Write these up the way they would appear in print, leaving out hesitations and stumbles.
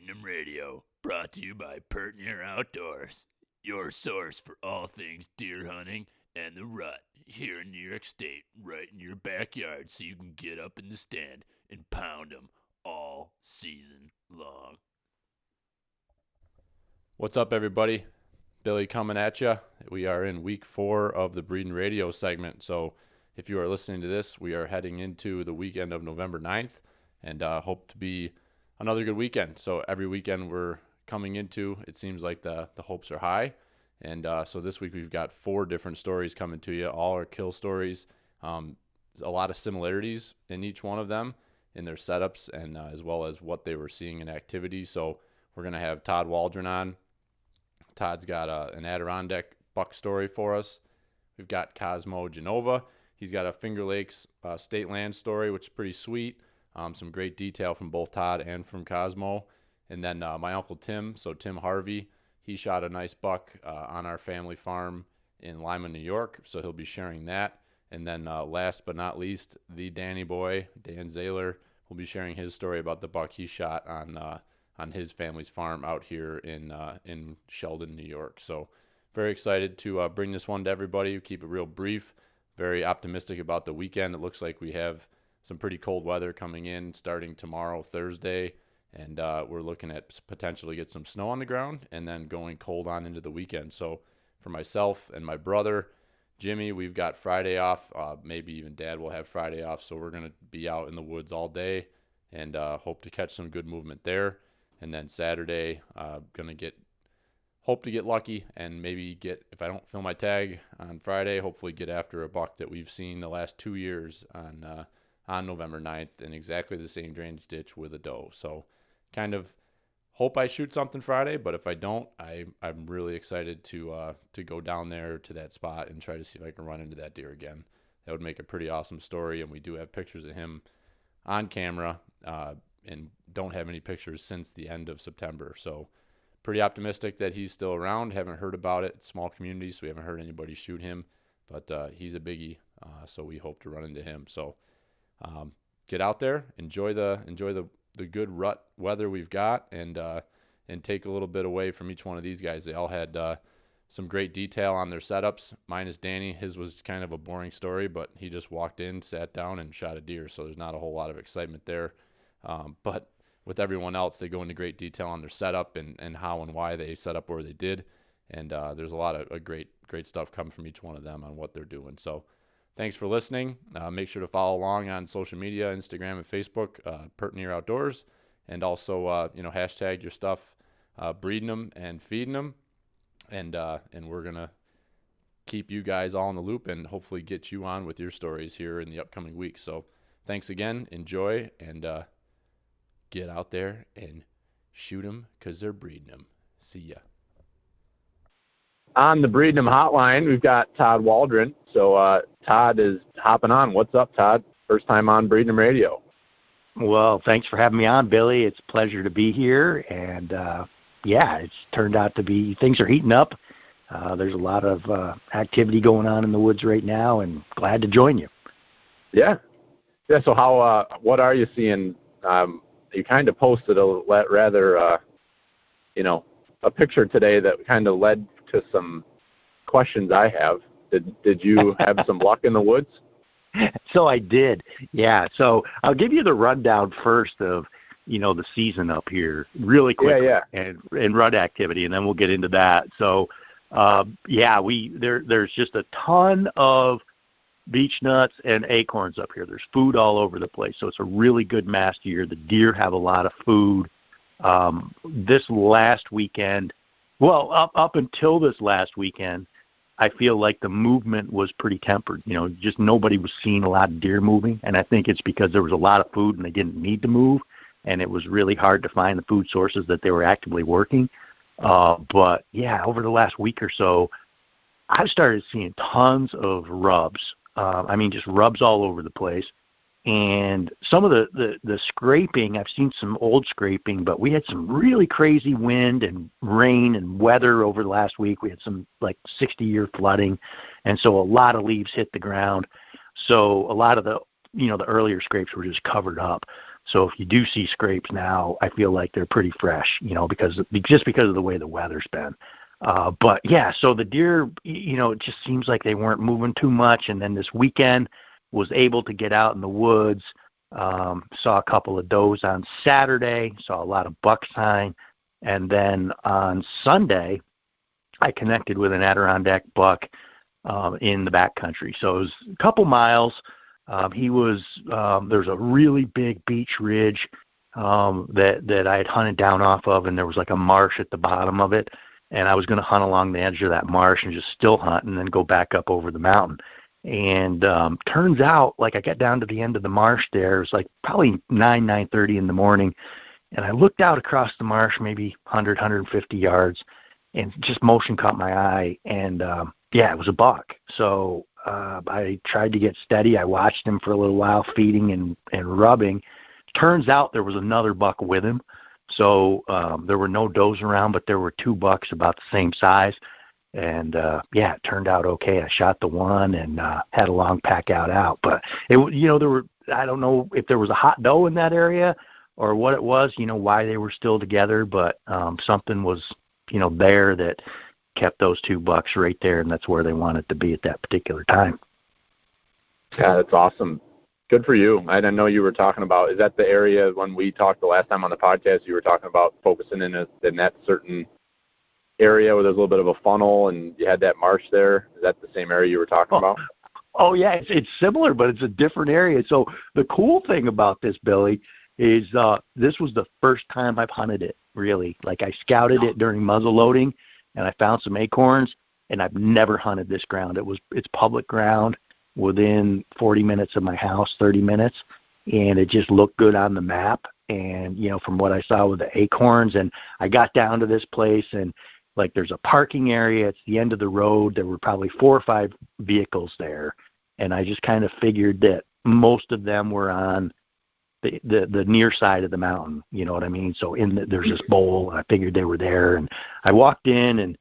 Breedinum Radio, brought to you by Pertinier Outdoors, your source for all things deer hunting and the rut here in New York State, right in your backyard, so you can get up in the stand and pound them all season long. What's up, everybody? Billy coming at you. We are in week 4 of the Breedin' Radio segment, so if you are listening to this, we are heading into the weekend of November 9th, and hope to be another good weekend. So every weekend we're coming into, it seems like the hopes are high. And so this week we've got 4 different stories coming to you. All are kill stories. There's a lot of similarities in each one of them in their setups and as well as what they were seeing in activity. So we're going to have Todd Waldron on. Todd's got an Adirondack buck story for us. We've got Cosmo Genova. He's got a Finger Lakes state land story, which is pretty sweet. Some great detail from both Todd and from Cosmo. And then my Uncle Tim, so Tim Harvey, he shot a nice buck on our family farm in Lima, New York, so he'll be sharing that. And then last but not least, the Danny boy, Dan Zehler, will be sharing his story about the buck he shot on his family's farm out here in Sheldon, New York. So very excited to bring this one to everybody, keep it real brief, very optimistic about the weekend. It looks like we have some pretty cold weather coming in starting tomorrow, Thursday, and we're looking at potentially get some snow on the ground and then going cold on into the weekend. So for myself and my brother, Jimmy, we've got Friday off. Maybe even Dad will have Friday off, so we're going to be out in the woods all day and hope to catch some good movement there. And then Saturday, hope to get lucky and maybe get, if I don't fill my tag on Friday, hopefully get after a buck that we've seen the last 2 years on November 9th in exactly the same drainage ditch with a doe. So kind of hope I shoot something Friday, but if I don't, I'm really excited to go down there to that spot and try to see if I can run into that deer again. That would make a pretty awesome story, and we do have pictures of him on camera and don't have any pictures since the end of September. So pretty optimistic that he's still around. Haven't heard about it. It's small community, so we haven't heard anybody shoot him, but he's a biggie, so we hope to run into him. So get out there, enjoy the good rut weather we've got, and take a little bit away from each one of these guys. They all had some great detail on their setups. Minus Danny, his was kind of a boring story, but he just walked in, sat down, and shot a deer. So there's not a whole lot of excitement there. But with everyone else, they go into great detail on their setup and how and why they set up where they did. And there's a lot of great stuff coming from each one of them on what they're doing. So thanks for listening. Make sure to follow along on social media, Instagram and Facebook, Pertinier Outdoors, and also hashtag your stuff, Breedinum and feedinum, and we're gonna keep you guys all in the loop and hopefully get you on with your stories here in the upcoming weeks. So thanks again, enjoy, and get out there and shoot them because they're breeding them. See ya. On the Breedinum hotline, we've got Todd Waldron. So Todd is hopping on. What's up, Todd? First time on Breedinum Radio. Well, thanks for having me on, Billy. It's a pleasure to be here. And, it's turned out to be, things are heating up. There's a lot of activity going on in the woods right now, and glad to join you. Yeah. So what are you seeing? You kind of posted a picture today that kind of led to some questions I have. Did you have some luck in the woods? So I did. Yeah. So I'll give you the rundown first of, the season up here really quickly. Yeah. And rut activity, and then we'll get into that. So, there's just a ton of beech nuts and acorns up here. There's food all over the place. So it's a really good mast year. The deer have a lot of food. This last weekend, up until this last weekend, I feel like the movement was pretty tempered. Just nobody was seeing a lot of deer moving. And I think it's because there was a lot of food and they didn't need to move. And it was really hard to find the food sources that they were actively working. But over the last week or so, I've started seeing tons of rubs. Just rubs all over the place. And some of the scraping, I've seen some old scraping, but we had some really crazy wind and rain and weather over the last week. We had some 60-year flooding, and so a lot of leaves hit the ground. So a lot of the earlier scrapes were just covered up. So if you do see scrapes now, I feel like they're pretty fresh, because of the way the weather's been. But yeah, so the deer, it just seems like they weren't moving too much. And then this weekend was able to get out in the woods. Saw a couple of does on Saturday, saw a lot of buck sign. And then on Sunday, I connected with an Adirondack buck in the backcountry. So it was a couple miles. There's a really big beach ridge that I had hunted down off of, and there was like a marsh at the bottom of it. And I was going to hunt along the edge of that marsh and just still hunt and then go back up over the mountain. And turns out, like, I got down to the end of the marsh there. It was like probably 9:30 in the morning. And I looked out across the marsh, maybe 100, 150 yards, and just motion caught my eye. And, it was a buck. So I tried to get steady. I watched him for a little while, feeding and rubbing. Turns out there was another buck with him. So there were no does around, but there were two bucks about the same size. And, it turned out okay. I shot the one and had a long pack out. But, I don't know if there was a hot doe in that area or what it was, why they were still together. But something was, there that kept those two bucks right there, and that's where they wanted to be at that particular time. Yeah, that's awesome. Good for you. I didn't know you were talking about, is that the area when we talked the last time on the podcast, you were talking about focusing in that certain area where there's a little bit of a funnel and you had that marsh there? Is that the same area you were talking about? Oh yeah, it's similar, but it's a different area. So the cool thing about this, Billy, is this was the first time I've hunted it, really. Like, I scouted it during muzzle loading, and I found some acorns, and I've never hunted this ground. It's public ground within 40 minutes of my house, 30 minutes, and it just looked good on the map. And, from what I saw with the acorns, and I got down to this place, and like, there's a parking area. It's the end of the road. There were probably 4 or 5 vehicles there, and I just kind of figured that most of them were on the near side of the mountain, you know what I mean? So there's this bowl, and I figured they were there, and I walked in, and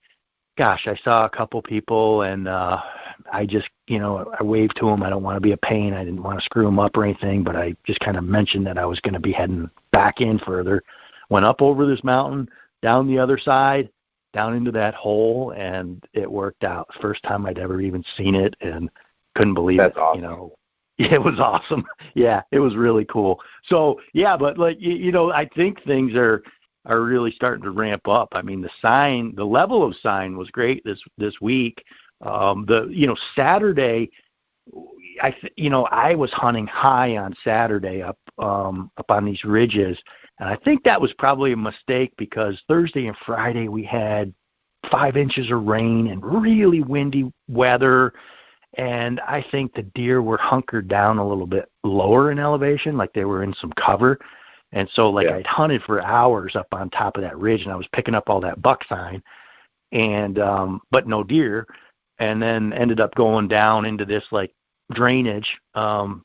gosh, I saw a couple people, and I just, I waved to them. I don't want to be a pain. I didn't want to screw them up or anything, but I just kind of mentioned that I was going to be heading back in further. Went up over this mountain, down the other side, down into that hole, and it worked out. First time I'd ever even seen it, and couldn't believe That's it. Awesome. It was awesome. Yeah, it was really cool. So, yeah, but like, I think things are really starting to ramp up. I mean, the level of sign was great this week. Saturday, I was hunting high on Saturday up on these ridges, and I think that was probably a mistake because Thursday and Friday we had 5 inches of rain and really windy weather. And I think the deer were hunkered down a little bit lower in elevation, like they were in some cover. And so, I'd hunted for hours up on top of that ridge, and I was picking up all that buck sign, and but no deer. And then ended up going down into this drainage,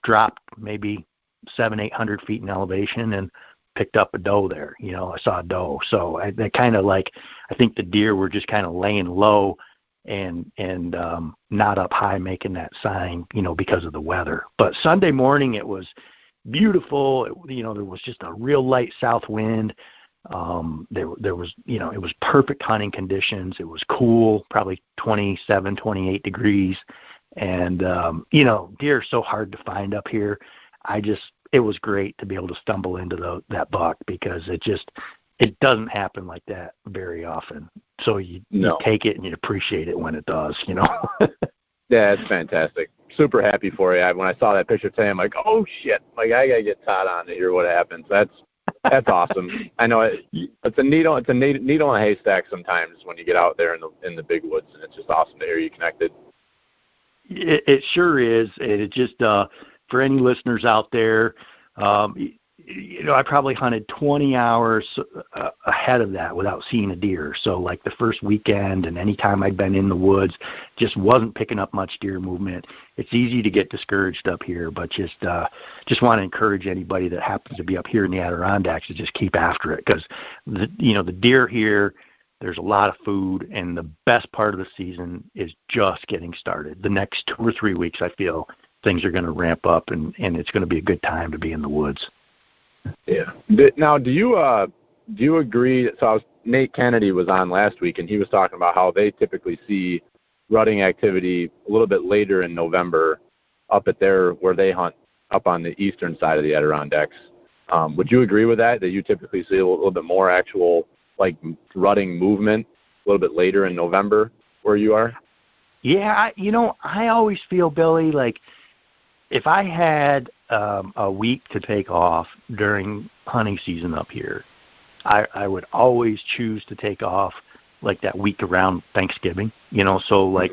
dropped maybe 700-800 feet in elevation, and picked up a doe there. I saw a doe. So I think the deer were just kind of laying low and not up high making that sign, because of the weather. But Sunday morning it was beautiful. There was just a real light south wind. There was, it was perfect hunting conditions. It was cool, probably 27, 28 degrees. And, deer are so hard to find up here. It was great to be able to stumble into that buck because it doesn't happen like that very often. So you take it and you appreciate it when it does, Yeah, it's fantastic. Super happy for you. When I saw that picture today, I'm like, oh shit! I gotta get Todd on to hear what happens. That's awesome. I know it's a needle. It's a needle in a haystack sometimes when you get out there in the big woods, and it's just awesome to hear you connected. It sure is. It just for any listeners out there, I probably hunted 20 hours ahead of that without seeing a deer. So the first weekend and any time I'd been in the woods, just wasn't picking up much deer movement. It's easy to get discouraged up here, but just want to encourage anybody that happens to be up here in the Adirondacks to just keep after it because the deer here, there's a lot of food, and the best part of the season is just getting started. The next 2 or 3 weeks, I feel things are going to ramp up, and it's going to be a good time to be in the woods. Now, do you agree? So Nate Kennedy was on last week, and he was talking about how they typically see rutting activity a little bit later in November up at where they hunt up on the eastern side of the Adirondacks. Would you agree with that you typically see a little bit more actual, like, rutting movement a little bit later in November where you are? Yeah, I always feel, Billy, like if I had a week to take off during hunting season up here, I would always choose to take off like that week around Thanksgiving, so like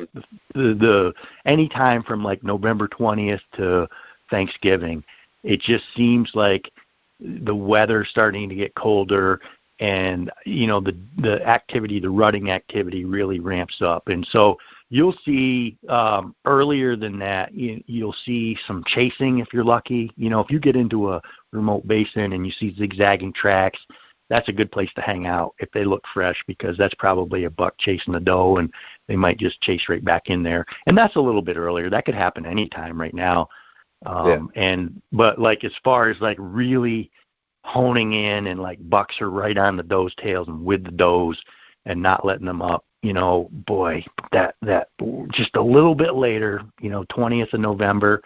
the any time from like November 20th to Thanksgiving, it just seems like the weather's starting to get colder, and the activity, the rutting activity really ramps up. And so you'll see earlier than that, you'll see some chasing if you're lucky. If you get into a remote basin and you see zigzagging tracks, that's a good place to hang out if they look fresh, because that's probably a buck chasing a doe, and they might just chase right back in there. And that's a little bit earlier. That could happen anytime right now. But like as far as like really honing in and like bucks are right on the doe's tails and with the does and not letting them up, boy, that just a little bit later, 20th of November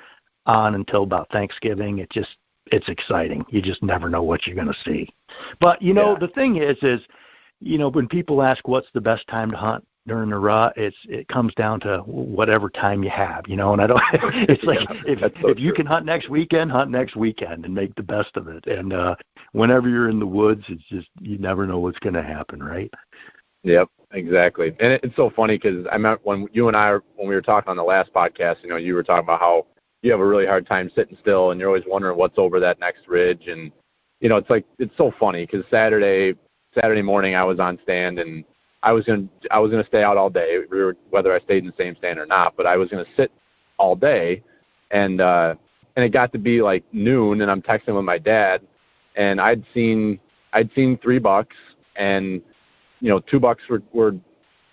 on until about Thanksgiving, it's exciting. You just never know what you're going to see. But, the thing is, when people ask what's the best time to hunt during the rut, it comes down to whatever time you have, and I don't, it's like, if you can hunt next weekend and make the best of it. And whenever you're in the woods, it's just, you never know what's going to happen, right? Yep, exactly. And it's so funny because I remember when you and I, when we were talking on the last podcast, you were talking about how you have a really hard time sitting still, and you're always wondering what's over that next ridge. And, it's so funny because Saturday morning I was on stand, and I was gonna stay out all day, whether I stayed in the same stand or not. But I was gonna sit all day, and it got to be like noon, and I'm texting with my dad, and I'd seen 3 bucks, and 2 bucks were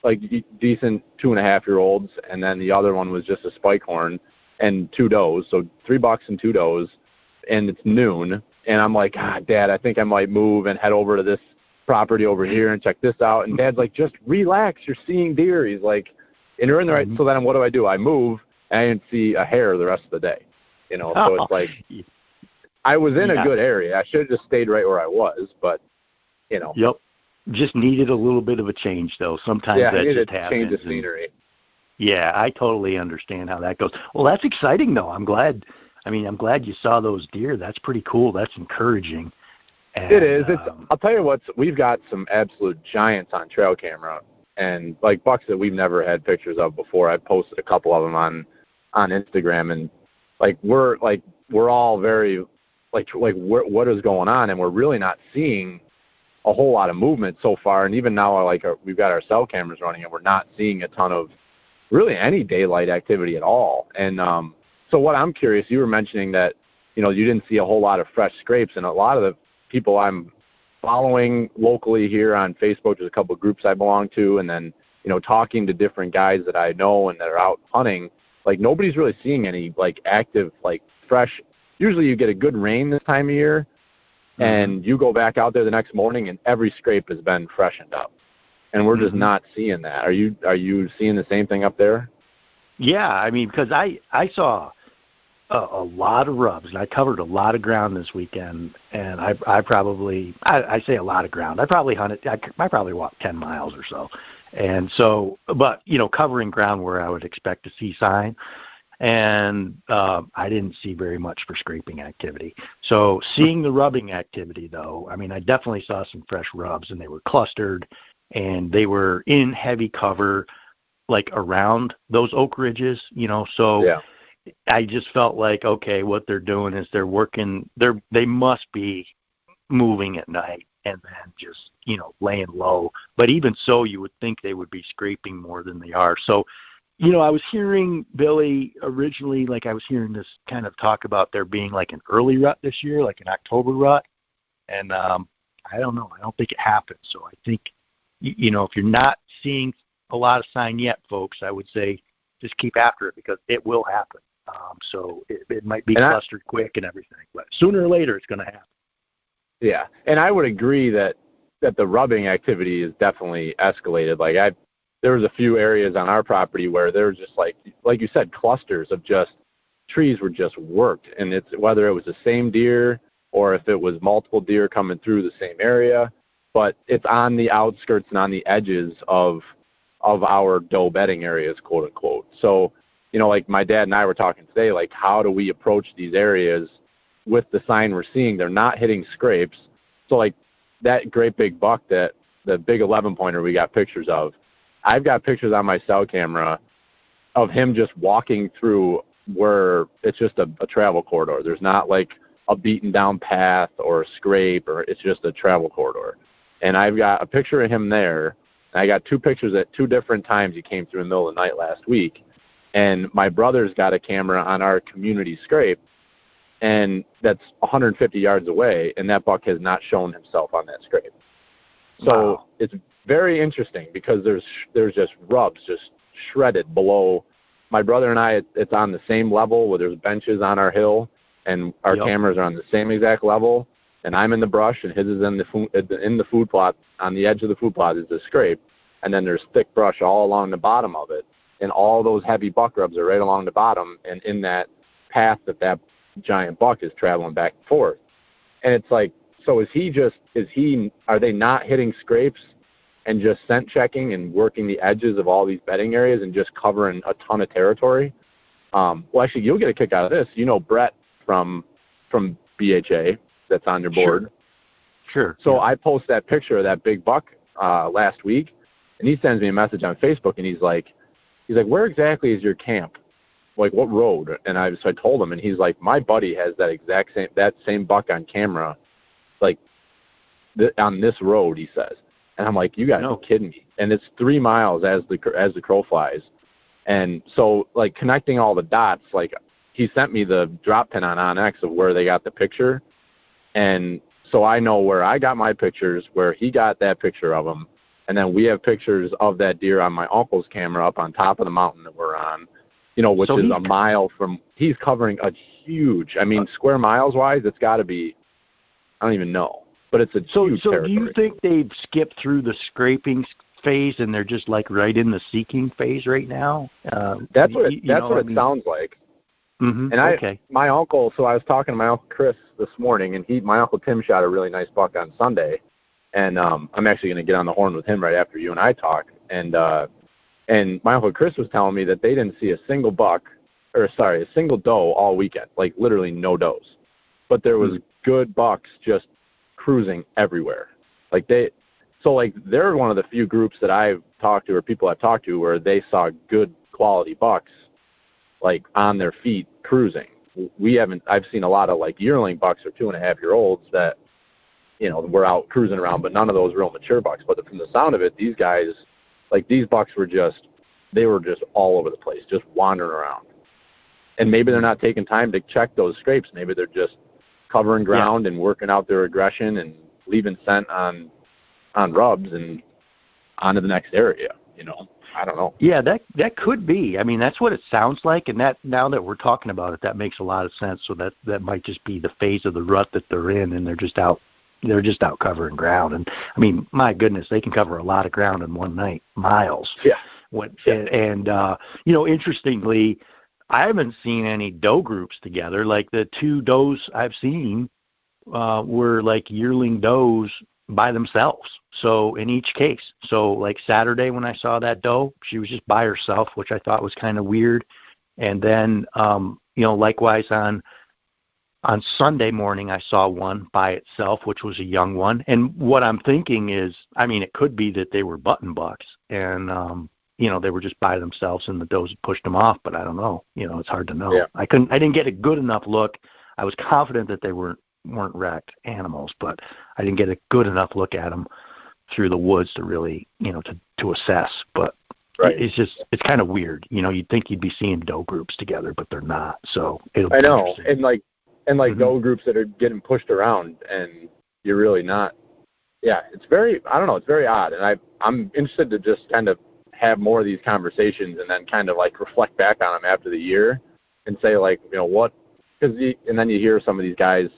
like decent 2.5-year-olds, and then the other one was just a spike horn, and 2 does, so 3 bucks and 2 does, and it's noon, and I'm like, Dad, I think I might move and head over to this property over here and check this out. And Dad's like, just relax, you're seeing deer. He's like, and you're in the right. So then what do? I move, and I didn't see a hair the rest of the day. So it's like, I was in a good area. I should have just stayed right where I was, but Yep. Just needed a little bit of a change, though. Sometimes that just happens. Change the scenery. Yeah, I totally understand how that goes. Well, that's exciting, though. I'm glad you saw those deer. That's pretty cool. That's encouraging. And, it is. I'll tell you what, we've got some absolute giants on trail camera, and like bucks that we've never had pictures of before. I posted a couple of them on Instagram, and we're all very what is going on, and we're really not seeing a whole lot of movement so far. And even now, we've got our cell cameras running, and we're not seeing a ton of really any daylight activity at all. And so what I'm curious, you were mentioning that you didn't see a whole lot of fresh scrapes, and a lot of the people I'm following locally here on Facebook, there's a couple of groups I belong to, and then talking to different guys that I know and that are out hunting, like nobody's really seeing any like active like fresh. Usually you get a good rain this time of year, and you go back out there the next morning and every scrape has been freshened up, and we're just not seeing that. Are you seeing the same thing up there? Yeah, because I saw a lot of rubs, and I covered a lot of ground this weekend, and I say a lot of ground. I probably walked 10 miles or so. And so, but, covering ground where I would expect to see sign, and I didn't see very much for scraping activity. So seeing the rubbing activity, though, I definitely saw some fresh rubs, and they were clustered, and they were in heavy cover, like around those oak ridges, so yeah. I just felt like, okay, what they're doing is they're working, they must be moving at night and then just, laying low. But even so, you would think they would be scraping more than they are. So, I was hearing, Billy, originally, I was hearing this kind of talk about there being like an early rut this year, like an October rut. And I don't know. I don't think it happened. So I think, if you're not seeing a lot of sign yet, folks, I would say just keep after it, because it will happen. So it might be clustered quick and everything, but sooner or later it's going to happen. Yeah, and I would agree that the rubbing activity is definitely escalated. Like there was a few areas on our property where there was just like you said, clusters of just trees were just worked, and it's whether it was the same deer or if it was multiple deer coming through the same area, but it's on the outskirts and on the edges of our doe bedding areas, quote unquote. So, like my dad and I were talking today, like how do we approach these areas with the sign we're seeing? They're not hitting scrapes. So like that great big buck, that the big 11-pointer we got pictures of, I've got pictures on my cell camera of him just walking through where it's just a travel corridor. There's not like a beaten down path or a scrape, or it's just a travel corridor. And I've got a picture of him there. And I got two pictures at two different times he came through in the middle of the night last week. And my brother's got a camera on our community scrape, and that's 150 yards away, and that buck has not shown himself on that scrape. So Wow. It's very interesting because there's just rubs just shredded below. My brother and I, it's on the same level where there's benches on our hill, and our cameras are on the same exact level, and I'm in the brush, and his is in the food plot. On the edge of the food plot is the scrape, and then there's thick brush all along the bottom of it, and all those heavy buck rubs are right along the bottom and in that path that giant buck is traveling back and forth. And it's like, so are they not hitting scrapes and just scent checking and working the edges of all these bedding areas and just covering a ton of territory? Well, actually, you'll get a kick out of this. Brett from BHA that's on your board. Sure. So I post that picture of that big buck last week, and he sends me a message on Facebook, and he's like, where exactly is your camp? Like, what road? And so I told him, and he's like, my buddy has that same buck on camera, like on this road, he says. And I'm like, you got to be kidding me. And it's 3 miles as the crow flies. And so, like, connecting all the dots, like, he sent me the drop pin on Onyx of where they got the picture. And so I know where I got my pictures, where he got that picture of him. And then we have pictures of that deer on my uncle's camera up on top of the mountain that we're on, which is a mile from, he's covering a huge, square miles wise, it's got to be, I don't even know. But it's a huge territory. Do you think they've skipped through the scraping phase and they're just like right in the seeking phase right now? That's what it sounds like. Mm-hmm. And my uncle, so I was talking to my Uncle Chris this morning, and my Uncle Tim shot a really nice buck on Sunday. And I'm actually going to get on the horn with him right after you and I talk. And my Uncle Chris was telling me that they didn't see a single doe all weekend, like literally no does. But there was good bucks just cruising everywhere. They're one of the few groups that I've talked to, or people I've talked to, where they saw good quality bucks like on their feet cruising. I've seen a lot of like yearling bucks or 2.5-year-olds that, were out cruising around, but none of those real mature bucks. But from the sound of it, these guys, like these bucks were just all over the place, just wandering around. And maybe they're not taking time to check those scrapes. Maybe they're just covering ground and working out their aggression and leaving scent on rubs and onto the next area. I don't know. Yeah, that could be. That's what it sounds like, and that now that we're talking about it, that makes a lot of sense. So that might just be the phase of the rut that they're in, and they're just out covering ground. And my goodness, they can cover a lot of ground in one night, miles. Yeah. Interestingly, I haven't seen any doe groups together. Like the two does I've seen were like yearling does by themselves. So in each case, like Saturday when I saw that doe, she was just by herself, which I thought was kind of weird. And then, likewise on Sunday morning, I saw one by itself, which was a young one. And what I'm thinking is, it could be that they were button bucks and, they were just by themselves and the does had pushed them off, but I don't know. It's hard to know. Yeah. I didn't get a good enough look. I was confident that they weren't wrecked animals, but I didn't get a good enough look at them through the woods to really, to assess. But it's kind of weird. You'd think you'd be seeing doe groups together, but they're not. So it'll be interesting. And doe groups that are getting pushed around, and you're really not. Yeah, it's very odd, and I'm interested to just kind of have more of these conversations and then kind of like reflect back on them after the year and say like, what, and then you hear some of these guys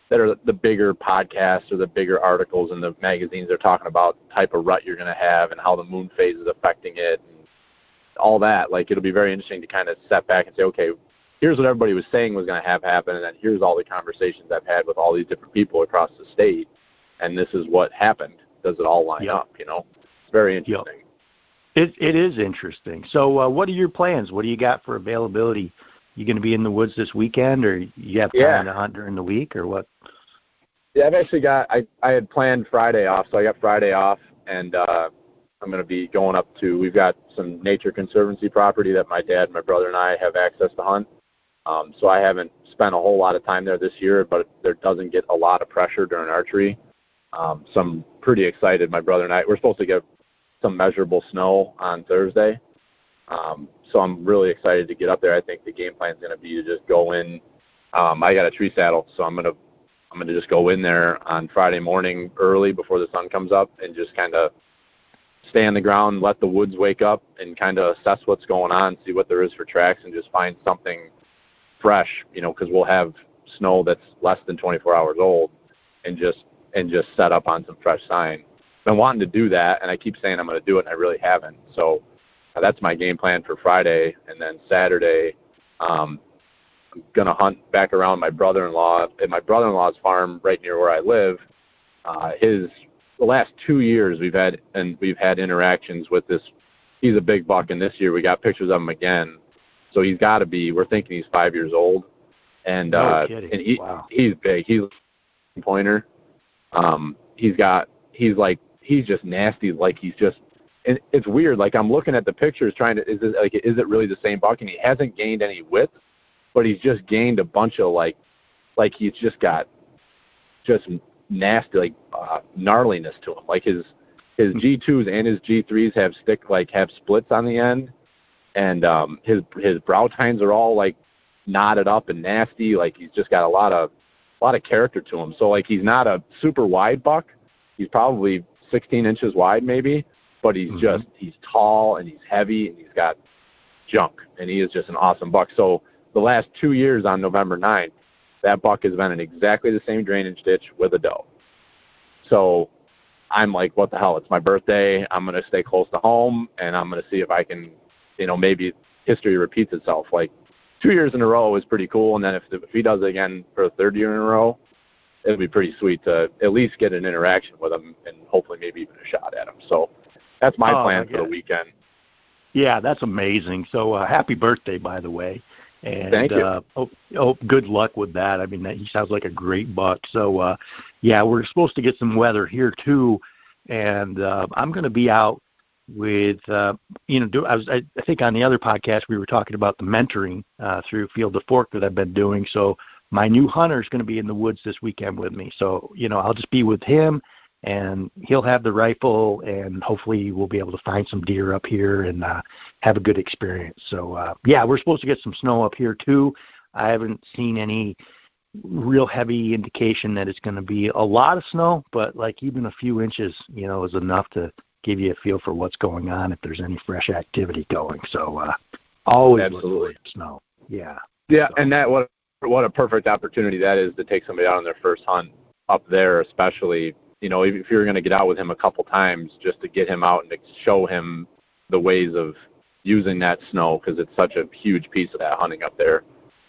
that are the bigger podcasts or the bigger articles in the magazines. They're talking about the type of rut you're going to have and how the moon phase is affecting it and all that. Like, it'll be very interesting to kind of step back and say, okay, here's what everybody was saying was going to have happen, and then here's all the conversations I've had with all these different people across the state, and this is what happened. Does it all line up, you know? It's very interesting. It is interesting. So what are your plans? What do you got for availability? You going to be in the woods this weekend, or you have time to hunt during the week, or what? Yeah, I've actually got – I had planned Friday off, so I got Friday off, and I'm going to be going up to – we've got some Nature Conservancy property that my dad, my brother, and I have access to hunt. So I haven't spent a whole lot of time there this year, but there doesn't get a lot of pressure during archery. So I'm pretty excited. My brother and I, we're supposed to get some measurable snow on Thursday. So I'm really excited to get up there. I think the game plan is going to be to just go in. I got a tree saddle, so I'm going to just go in there on Friday morning early before the sun comes up and just kind of stay on the ground, let the woods wake up, and kind of assess what's going on, see what there is for tracks, and just find something fresh, you know, because we'll have snow that's less than 24 hours old, and just set up on some fresh sign. I've been wanting to do that, and I keep saying I'm going to do it, and I really haven't. So that's my game plan for Friday, and then Saturday, I'm going to hunt back around my brother-in-law at my brother-in-law's farm right near where I live. The last 2 years we've had interactions with this. He's a big buck, and this year we got pictures of him again. So he's got to be. We're thinking he's 5 years old, and he's big. He's a pointer. He's just nasty. Like, he's just. And it's weird. Like, I'm looking at the pictures, is it really the same buck? And he hasn't gained any width, but he's just gained a bunch of like he's just got just nasty, like gnarliness to him. Like his G2s and his G3s have splits on the end, and his brow tines are all like knotted up and nasty. Like, he's just got a lot of character to him. So, like, he's not a super wide buck. He's probably 16 inches wide maybe, but he's he's tall and he's heavy and he's got junk, and he is just an awesome buck. So the last 2 years on November 9th, that buck has been in exactly the same drainage ditch with a doe. So I'm like, what the hell? It's my birthday. I'm going to stay close to home, and I'm going to see if I can, maybe history repeats itself. Like, 2 years in a row is pretty cool, and then if he does it again for a third year in a row, it'll be pretty sweet to at least get an interaction with him and hopefully maybe even a shot at him. So that's my plan for the weekend. Yeah, that's amazing. So happy birthday, by the way. And thank you. Good luck with that. I mean, he sounds like a great buck. So, we're supposed to get some weather here too, and I'm going to be out with, I think on the other podcast we were talking about the mentoring through Field to Fork that I've been doing. So my new hunter is going to be in the woods this weekend with me. So, I'll just be with him, and he'll have the rifle, and hopefully we'll be able to find some deer up here and have a good experience. So, we're supposed to get some snow up here too. I haven't seen any real heavy indication that it's going to be a lot of snow, but like even a few inches, is enough to give you a feel for what's going on if there's any fresh activity going. So always absolutely look for snow. Yeah. Yeah, so. And that what a perfect opportunity that is to take somebody out on their first hunt up there, especially. If you're going to get out with him a couple times, just to get him out and to show him the ways of using that snow, because it's such a huge piece of that hunting up there.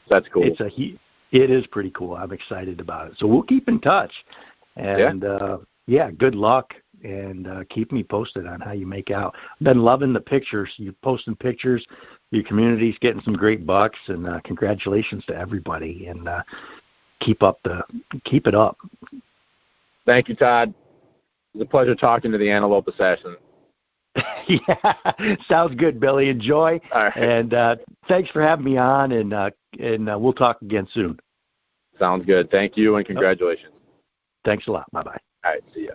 So that's cool. It is pretty cool. I'm excited about it. So we'll keep in touch. And, good luck, and keep me posted on how you make out. I've been loving the pictures. You're posting pictures. Your community's getting some great bucks, and congratulations to everybody. And keep it up. Thank you, Todd. It was a pleasure talking to the Antelope Assassin. Yeah, sounds good, Billy. Enjoy. All right. And thanks for having me on, and we'll talk again soon. Sounds good. Thank you, and congratulations. Thanks a lot. Bye-bye. All right, see ya.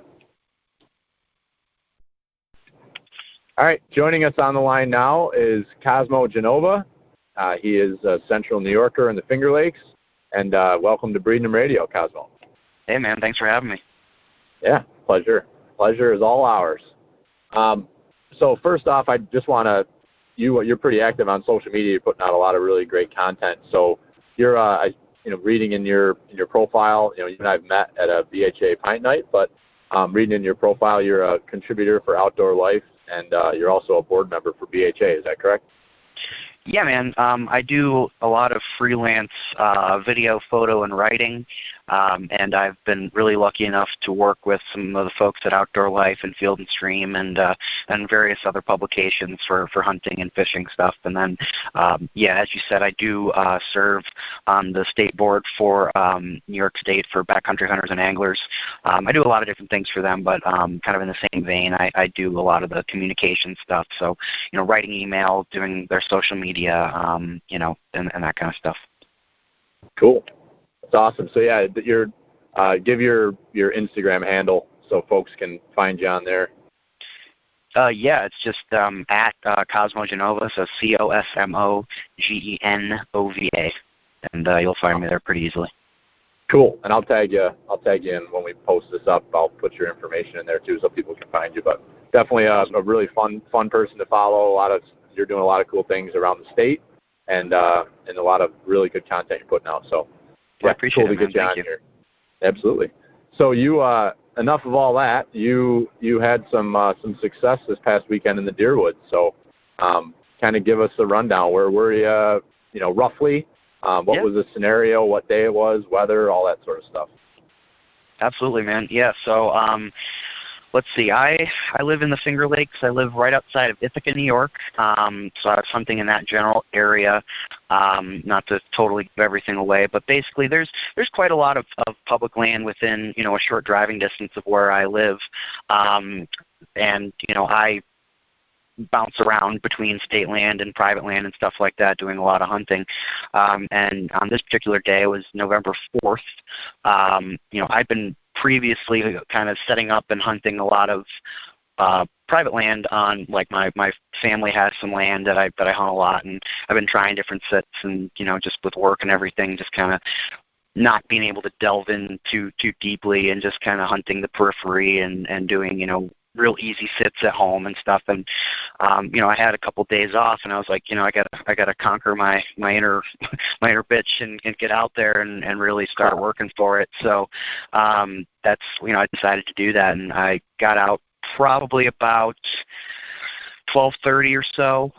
All right, joining us on the line now is Cosmo Genova. He is a Central New Yorker in the Finger Lakes, and welcome to Breedinum Radio, Cosmo. Hey, man, thanks for having me. Yeah, pleasure. Pleasure is all ours. So first off, I just want to, you're pretty active on social media. You're putting out a lot of really great content. So you're, I reading in your profile, you and I've met at a BHA Pint Night, but reading in your profile, you're a contributor for Outdoor Life, and you're also a board member for BHA. Is that correct? Yeah, man. I do a lot of freelance video, photo, and writing, and I've been really lucky enough to work with some of the folks at Outdoor Life and Field and Stream and various other publications for hunting and fishing stuff. And then, as you said, I do serve on the state board for New York State for backcountry hunters and anglers. I do a lot of different things for them, but kind of in the same vein, I do a lot of the communication stuff. So, writing email, doing their social media, and that kind of stuff. Cool. That's awesome. So yeah, give your Instagram handle so folks can find you on there. It's just at Cosmo Genova, so CosmoGenova, and you'll find me there pretty easily. Cool. And I'll tag you in when we post this up. I'll put your information in there too, so people can find you. But definitely a really fun person to follow. You're doing a lot of cool things around the state, and a lot of really good content you're putting out. So I appreciate cool it, to get you on Thank you. here. Absolutely. So you enough of all that. You had some success this past weekend in the deer woods. So kind of give us a rundown. Where were you? Roughly. What was the scenario? What day it was? Weather? All that sort of stuff. Absolutely, man. Yeah. So let's see. I live in the Finger Lakes. I live right outside of Ithaca, New York. So I was hunting in that general area. Not to totally give everything away, but basically there's quite a lot of public land within a short driving distance of where I live. I bounce around between state land and private land and stuff like that, doing a lot of hunting. And on this particular day, it was November 4th. I've been previously kind of setting up and hunting a lot of private land on, like, my family has some land that I hunt a lot, and I've been trying different sets, and just with work and everything, just kind of not being able to delve in too deeply, and just kind of hunting the periphery and doing real easy sits at home and stuff. And I had a couple days off, and I was like, I gotta conquer my inner bitch and get out there and really start working for it. So that's I decided to do that, and I got out probably about 12:30 or so,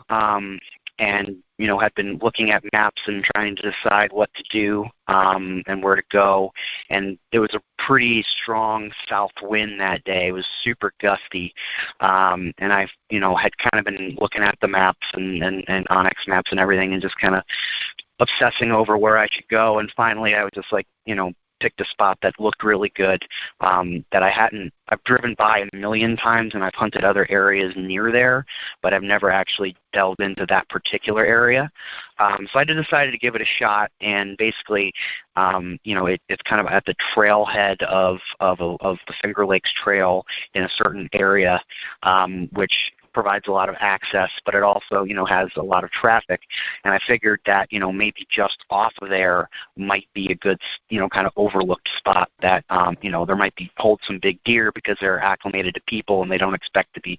and had been looking at maps and trying to decide what to do and where to go. And there was a pretty strong south wind that day. It was super gusty, and I had kind of been looking at the maps and Onyx maps and everything, and just kind of obsessing over where I should go. And finally, I was just like, picked a spot that looked really good, that I've driven by a million times, and I've hunted other areas near there, but I've never actually delved into that particular area. So I decided to give it a shot, and basically, it's kind of at the trailhead of the Finger Lakes Trail in a certain area, which provides a lot of access, but it also, has a lot of traffic. And I figured that, maybe just off of there might be a good, kind of overlooked spot that, there might hold some big deer because they're acclimated to people and they don't expect to be,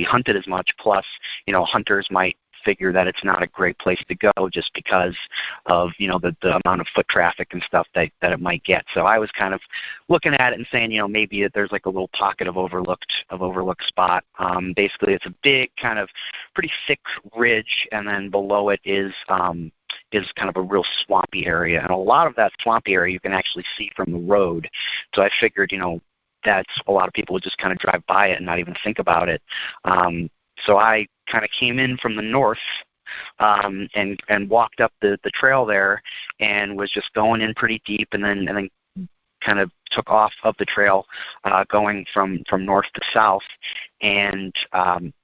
hunted as much. Plus, hunters might figure that it's not a great place to go just because of the amount of foot traffic and stuff that it might get. So I was kind of looking at it and saying, maybe there's like a little pocket of overlooked spot. Basically, it's a big kind of pretty thick ridge, and then below it is kind of a real swampy area, and a lot of that swampy area you can actually see from the road. So I figured, that's a lot of people would just kind of drive by it and not even think about it. So I kind of came in from the north and walked up the trail there, and was just going in pretty deep, and then kind of took off of the trail, going from north to south, and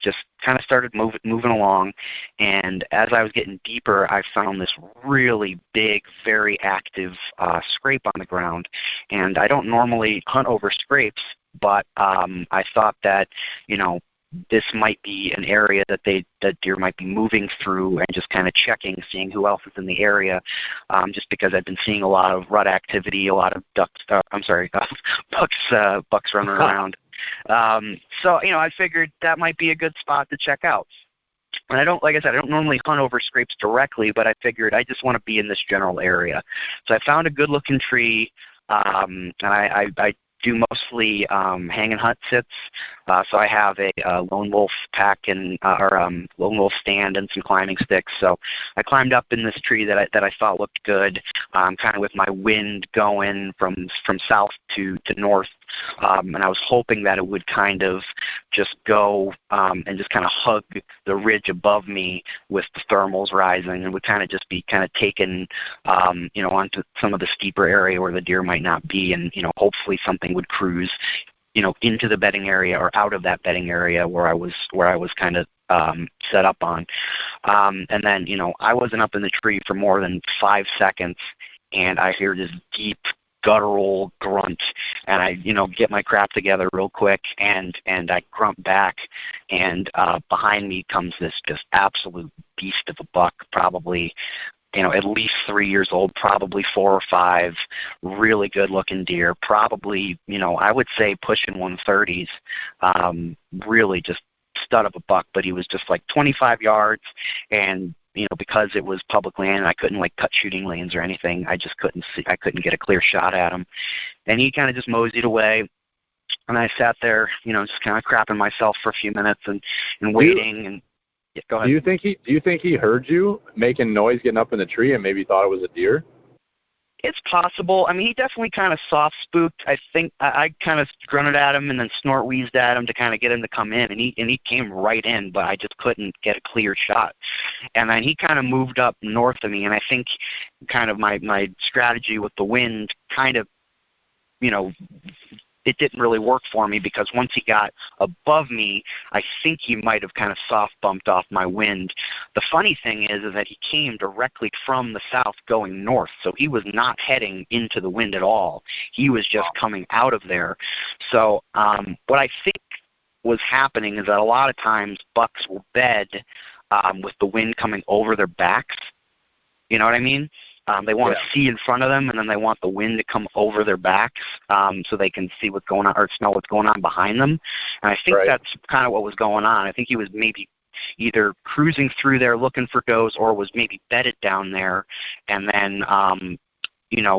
just kind of started moving along. And as I was getting deeper, I found this really big, very active scrape on the ground. And I don't normally hunt over scrapes, but I thought that, this might be an area that deer might be moving through, and just kind of checking, seeing who else is in the area, just because I've been seeing a lot of rut activity, a lot of bucks running around. So, I figured that might be a good spot to check out. And I don't, like I said, I don't normally hunt over scrapes directly, but I figured I just want to be in this general area. So I found a good-looking tree, and I do mostly hang and hunt sits. So I have a lone wolf pack and lone wolf stand and some climbing sticks. So I climbed up in this tree that I thought looked good, kind of with my wind going from south to north, and I was hoping that it would kind of just go and just kind of hug the ridge above me with the thermals rising, and would kind of just be kind of taken, onto some of the steeper area where the deer might not be, and hopefully something would cruise into the bedding area or out of that bedding area where I was kind of set up on. And then, I wasn't up in the tree for more than 5 seconds, and I hear this deep guttural grunt, and I, get my crap together real quick, and I grunt back, and behind me comes this just absolute beast of a buck, probably at least 3 years old, probably 4 or 5, really good-looking deer, probably, I would say pushing 130s, really just stud of a buck, but he was just like 25 yards, and, because it was public land and I couldn't cut shooting lanes or anything, I just couldn't see, I couldn't get a clear shot at him. And he kind of just moseyed away, and I sat there, just kind of crapping myself for a few minutes and waiting, and go ahead. Do you think he heard you making noise getting up in the tree and maybe thought it was a deer? It's possible. I mean, he definitely kind of soft spooked. I think I kind of grunted at him and then snort wheezed at him to kind of get him to come in, and he came right in, but I just couldn't get a clear shot. And then he kind of moved up north of me, and I think kind of my strategy with the wind kind of, it didn't really work for me, because once he got above me, I think he might have kind of soft bumped off my wind. The funny thing is that he came directly from the south going north, so he was not heading into the wind at all. He was just coming out of there. So what I think was happening is that a lot of times bucks will bed with the wind coming over their backs. You know what I mean? They want to see in front of them, and then they want the wind to come over their backs so they can see what's going on or smell what's going on behind them. And I think that's kind of what was going on. I think he was maybe either cruising through there looking for does, or was maybe bedded down there, and then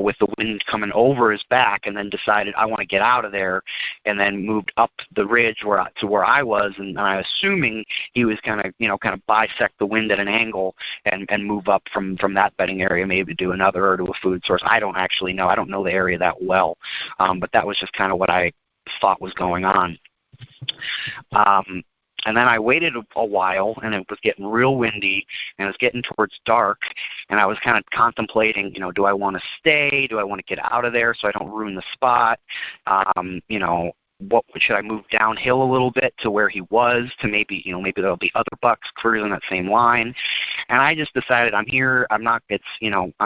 with the wind coming over his back, and then decided I want to get out of there, and then moved up the ridge to where I was, and I'm assuming he was kind of bisect the wind at an angle and move up from that bedding area, maybe to another or to a food source. I don't actually know. I don't know the area that well, but that was just kind of what I thought was going on. And then I waited a while, and it was getting real windy, and it was getting towards dark, and I was kind of contemplating, do I want to stay? Do I want to get out of there so I don't ruin the spot? What should I move downhill a little bit to where he was, to maybe there'll be other bucks cruising that same line? And I just decided I'm here. I'm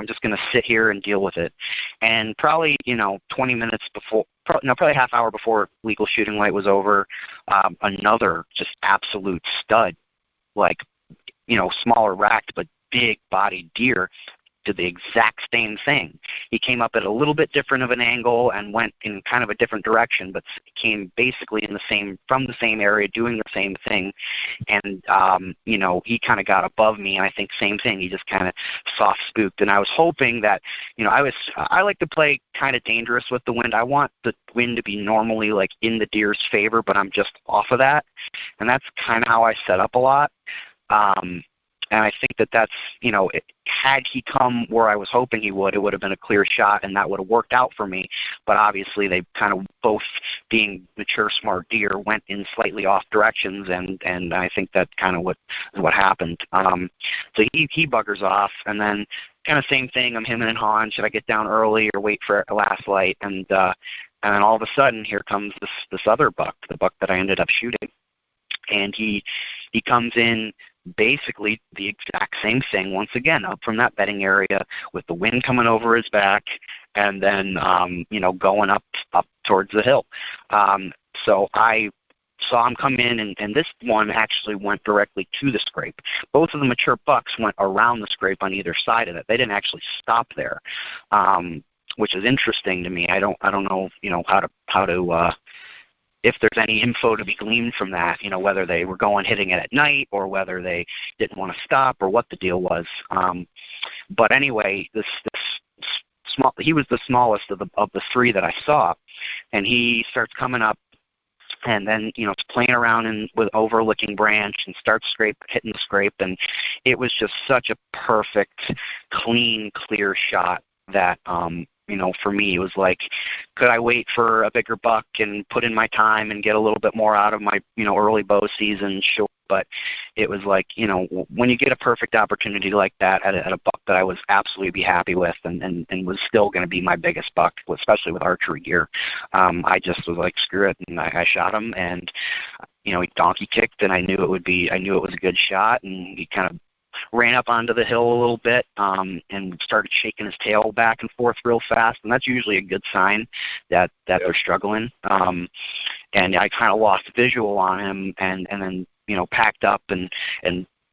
just going to sit here and deal with it. And probably, 20 minutes before, probably half hour before legal shooting light was over, another just absolute stud, smaller racked but big bodied deer, did the exact same thing. He came up at a little bit different of an angle and went in kind of a different direction, but came basically from the same area, doing the same thing. And he kind of got above me, and I think same thing. He just kind of soft spooked. And I was hoping that, I like to play kind of dangerous with the wind. I want the wind to be normally in the deer's favor, but I'm just off of that. And that's kind of how I set up a lot. And I think that's, had he come where I was hoping he would, it would have been a clear shot, and that would have worked out for me. But obviously they kind of both, being mature, smart deer, went in slightly off directions, and I think that kind of what happened. So he buggers off, and then kind of same thing. I'm hemming and hawing. Should I get down early or wait for a last light? And then all of a sudden, here comes this other buck, the buck that I ended up shooting, and he comes in basically the exact same thing, once again, up from that bedding area with the wind coming over his back, and then, going up towards the hill. So I saw him come in, and this one actually went directly to the scrape. Both of the mature bucks went around the scrape on either side of it. They didn't actually stop there, which is interesting to me. I don't know, how to if there's any info to be gleaned from that, whether they were hitting it at night or whether they didn't want to stop or what the deal was. But anyway, this he was the smallest of the three that I saw, and he starts coming up. And then, it's playing around with overlooking branch and starts hitting the scrape. And it was just such a perfect, clean, clear shot that, for me, it was like, could I wait for a bigger buck and put in my time and get a little bit more out of my, early bow season? Sure. But it was like, when you get a perfect opportunity like that at a buck that I was absolutely be happy with and was still going to be my biggest buck, especially with archery gear, I just was like, screw it. And I shot him, and, he donkey kicked, and I knew it was a good shot, and he kind of ran up onto the hill a little bit and started shaking his tail back and forth real fast, and that's usually a good sign that they're struggling. And I kind of lost visual on him, and then packed up and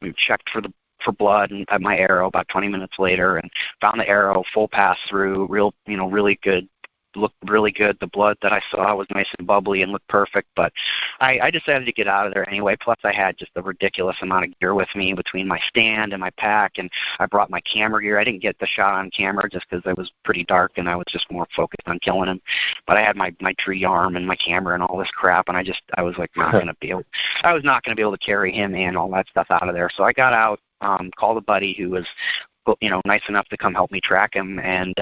we checked for blood and at my arrow about 20 minutes later, and found the arrow full pass through, really good. Looked really good. The blood that I saw was nice and bubbly and looked perfect, but I decided to get out of there anyway. Plus, I had just a ridiculous amount of gear with me between my stand and my pack, and I brought my camera gear. I didn't get the shot on camera just because it was pretty dark and I was just more focused on killing him. But I had my tree arm and my camera and all this crap, and I was like I was not going to be able to carry him and all that stuff out of there. So I got out, called a buddy who was nice enough to come help me track him, and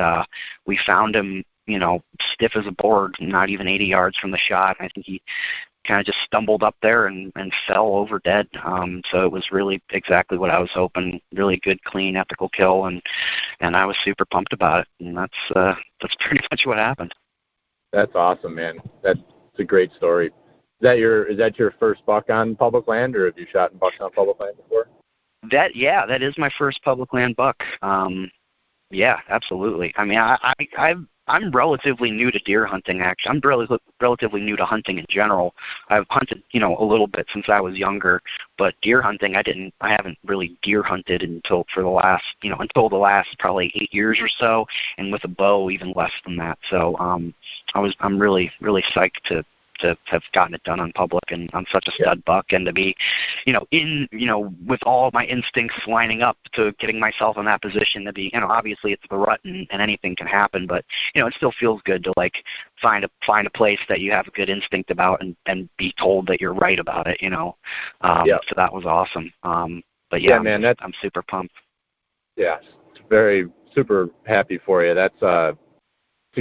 we found him stiff as a board, not even 80 yards from the shot. I think he kind of just stumbled up there and fell over dead. So it was really exactly what I was hoping. Really good, clean, ethical kill, and I was super pumped about it. And that's pretty much what happened. That's awesome, man. That's a great story. Is that your first buck on public land, or have you shot in bucks on public land before? That is my first public land buck. Yeah, absolutely. I mean, I'm relatively new to deer hunting, actually. I'm relatively new to hunting in general. I've hunted, a little bit since I was younger, but deer hunting, I haven't really deer hunted until the last probably 8 years or so, and with a bow even less than that. So I'm really, really psyched to have gotten it done on public and on such a stud buck, and to be, with all my instincts lining up to getting myself in that position to be, obviously it's the rut and anything can happen, but, it still feels good to like find a place that you have a good instinct about and be told that you're right about it, So that was awesome. But yeah, man, I'm super pumped. Yeah, very super happy for you. That's to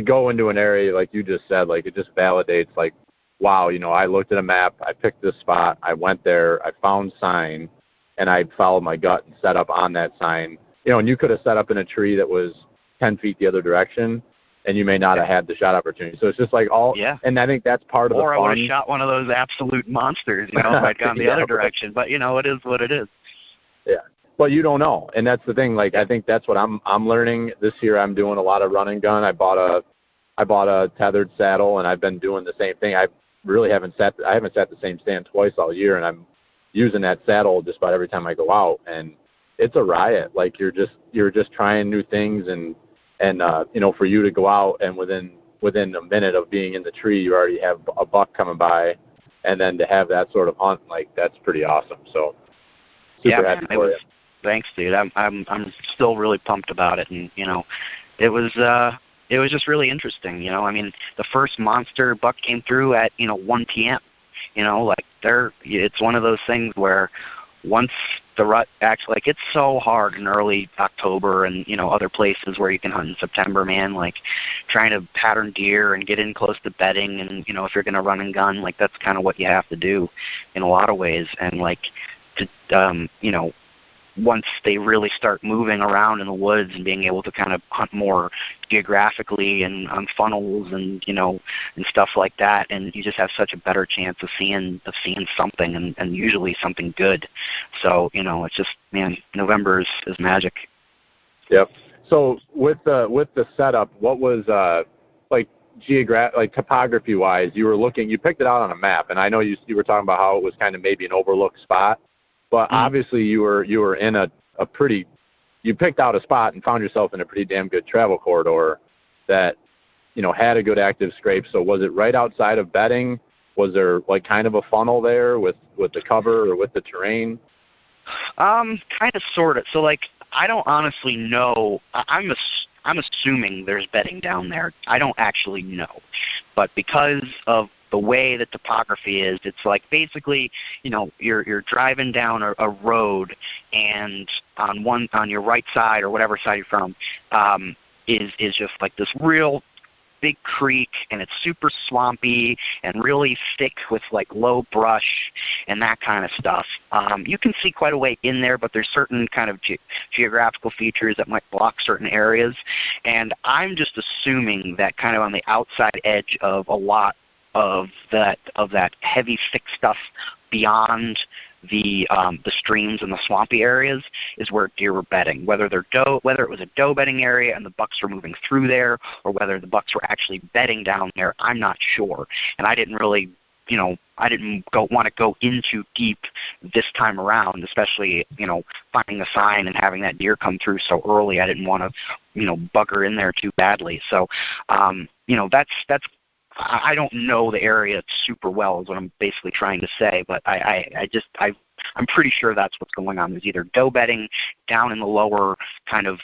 go into an area like you just said, like it just validates like, wow, I looked at a map, I picked this spot, I went there, I found sign, and I followed my gut and set up on that sign. And you could have set up in a tree that was 10 feet the other direction, and you may not have had the shot opportunity. So it's just like and I think that's part of the fun. Or I would have shot one of those absolute monsters, if I'd gone the other direction. But, it is what it is. Yeah. Well, you don't know, and that's the thing. Like, I think that's what I'm learning this year. I'm doing a lot of run and gun. I bought a tethered saddle, and I've been doing the same thing. I haven't sat the same stand twice all year, and I'm using that saddle just about every time I go out, and it's a riot. Like you're just trying new things, and for you to go out and within a minute of being in the tree, you already have a buck coming by, and then to have that sort of hunt, like that's pretty awesome. So super happy for you. Thanks, dude. I'm still really pumped about it, and it was just really interesting, I mean, the first monster buck came through at, 1 p.m., it's one of those things where once the rut acts, like it's so hard in early October and, other places where you can hunt in September, man, like trying to pattern deer and get in close to bedding and, if you're going to run and gun, like that's kind of what you have to do in a lot of ways. And like, once they really start moving around in the woods and being able to kind of hunt more geographically and on funnels and and stuff like that, and you just have such a better chance of seeing something and usually something good. So it's just, man, November is magic. Yep. So with the setup, what was like topography wise? You picked it out on a map, and I know you were talking about how it was kind of maybe an overlooked spot. But obviously you were in you picked out a spot and found yourself in a pretty damn good travel corridor that, had a good active scrape. So was it right outside of bedding? Was there like kind of a funnel there with the cover or with the terrain? Kind of, sort of. So like, I don't honestly know. I'm assuming there's bedding down there. I don't actually know, but because of the way the topography is, it's like basically, you're driving down a road, and on your right side or whatever side you're from, is just like this real big creek, and it's super swampy and really thick with like low brush and that kind of stuff. You can see quite a way in there, but there's certain kind of geographical features that might block certain areas. And I'm just assuming that kind of on the outside edge of a lot of that heavy thick stuff beyond the streams and the swampy areas is where deer were bedding. Whether it was a doe bedding area and the bucks were moving through there, or whether the bucks were actually bedding down there, I'm not sure. And I didn't really, I didn't want to go in too deep this time around, especially, finding a sign and having that deer come through so early. I didn't want to, bugger in there too badly. So, that's I don't know the area super well is what I'm basically trying to say, but I'm pretty sure that's what's going on. There's either doe bedding down in the lower kind of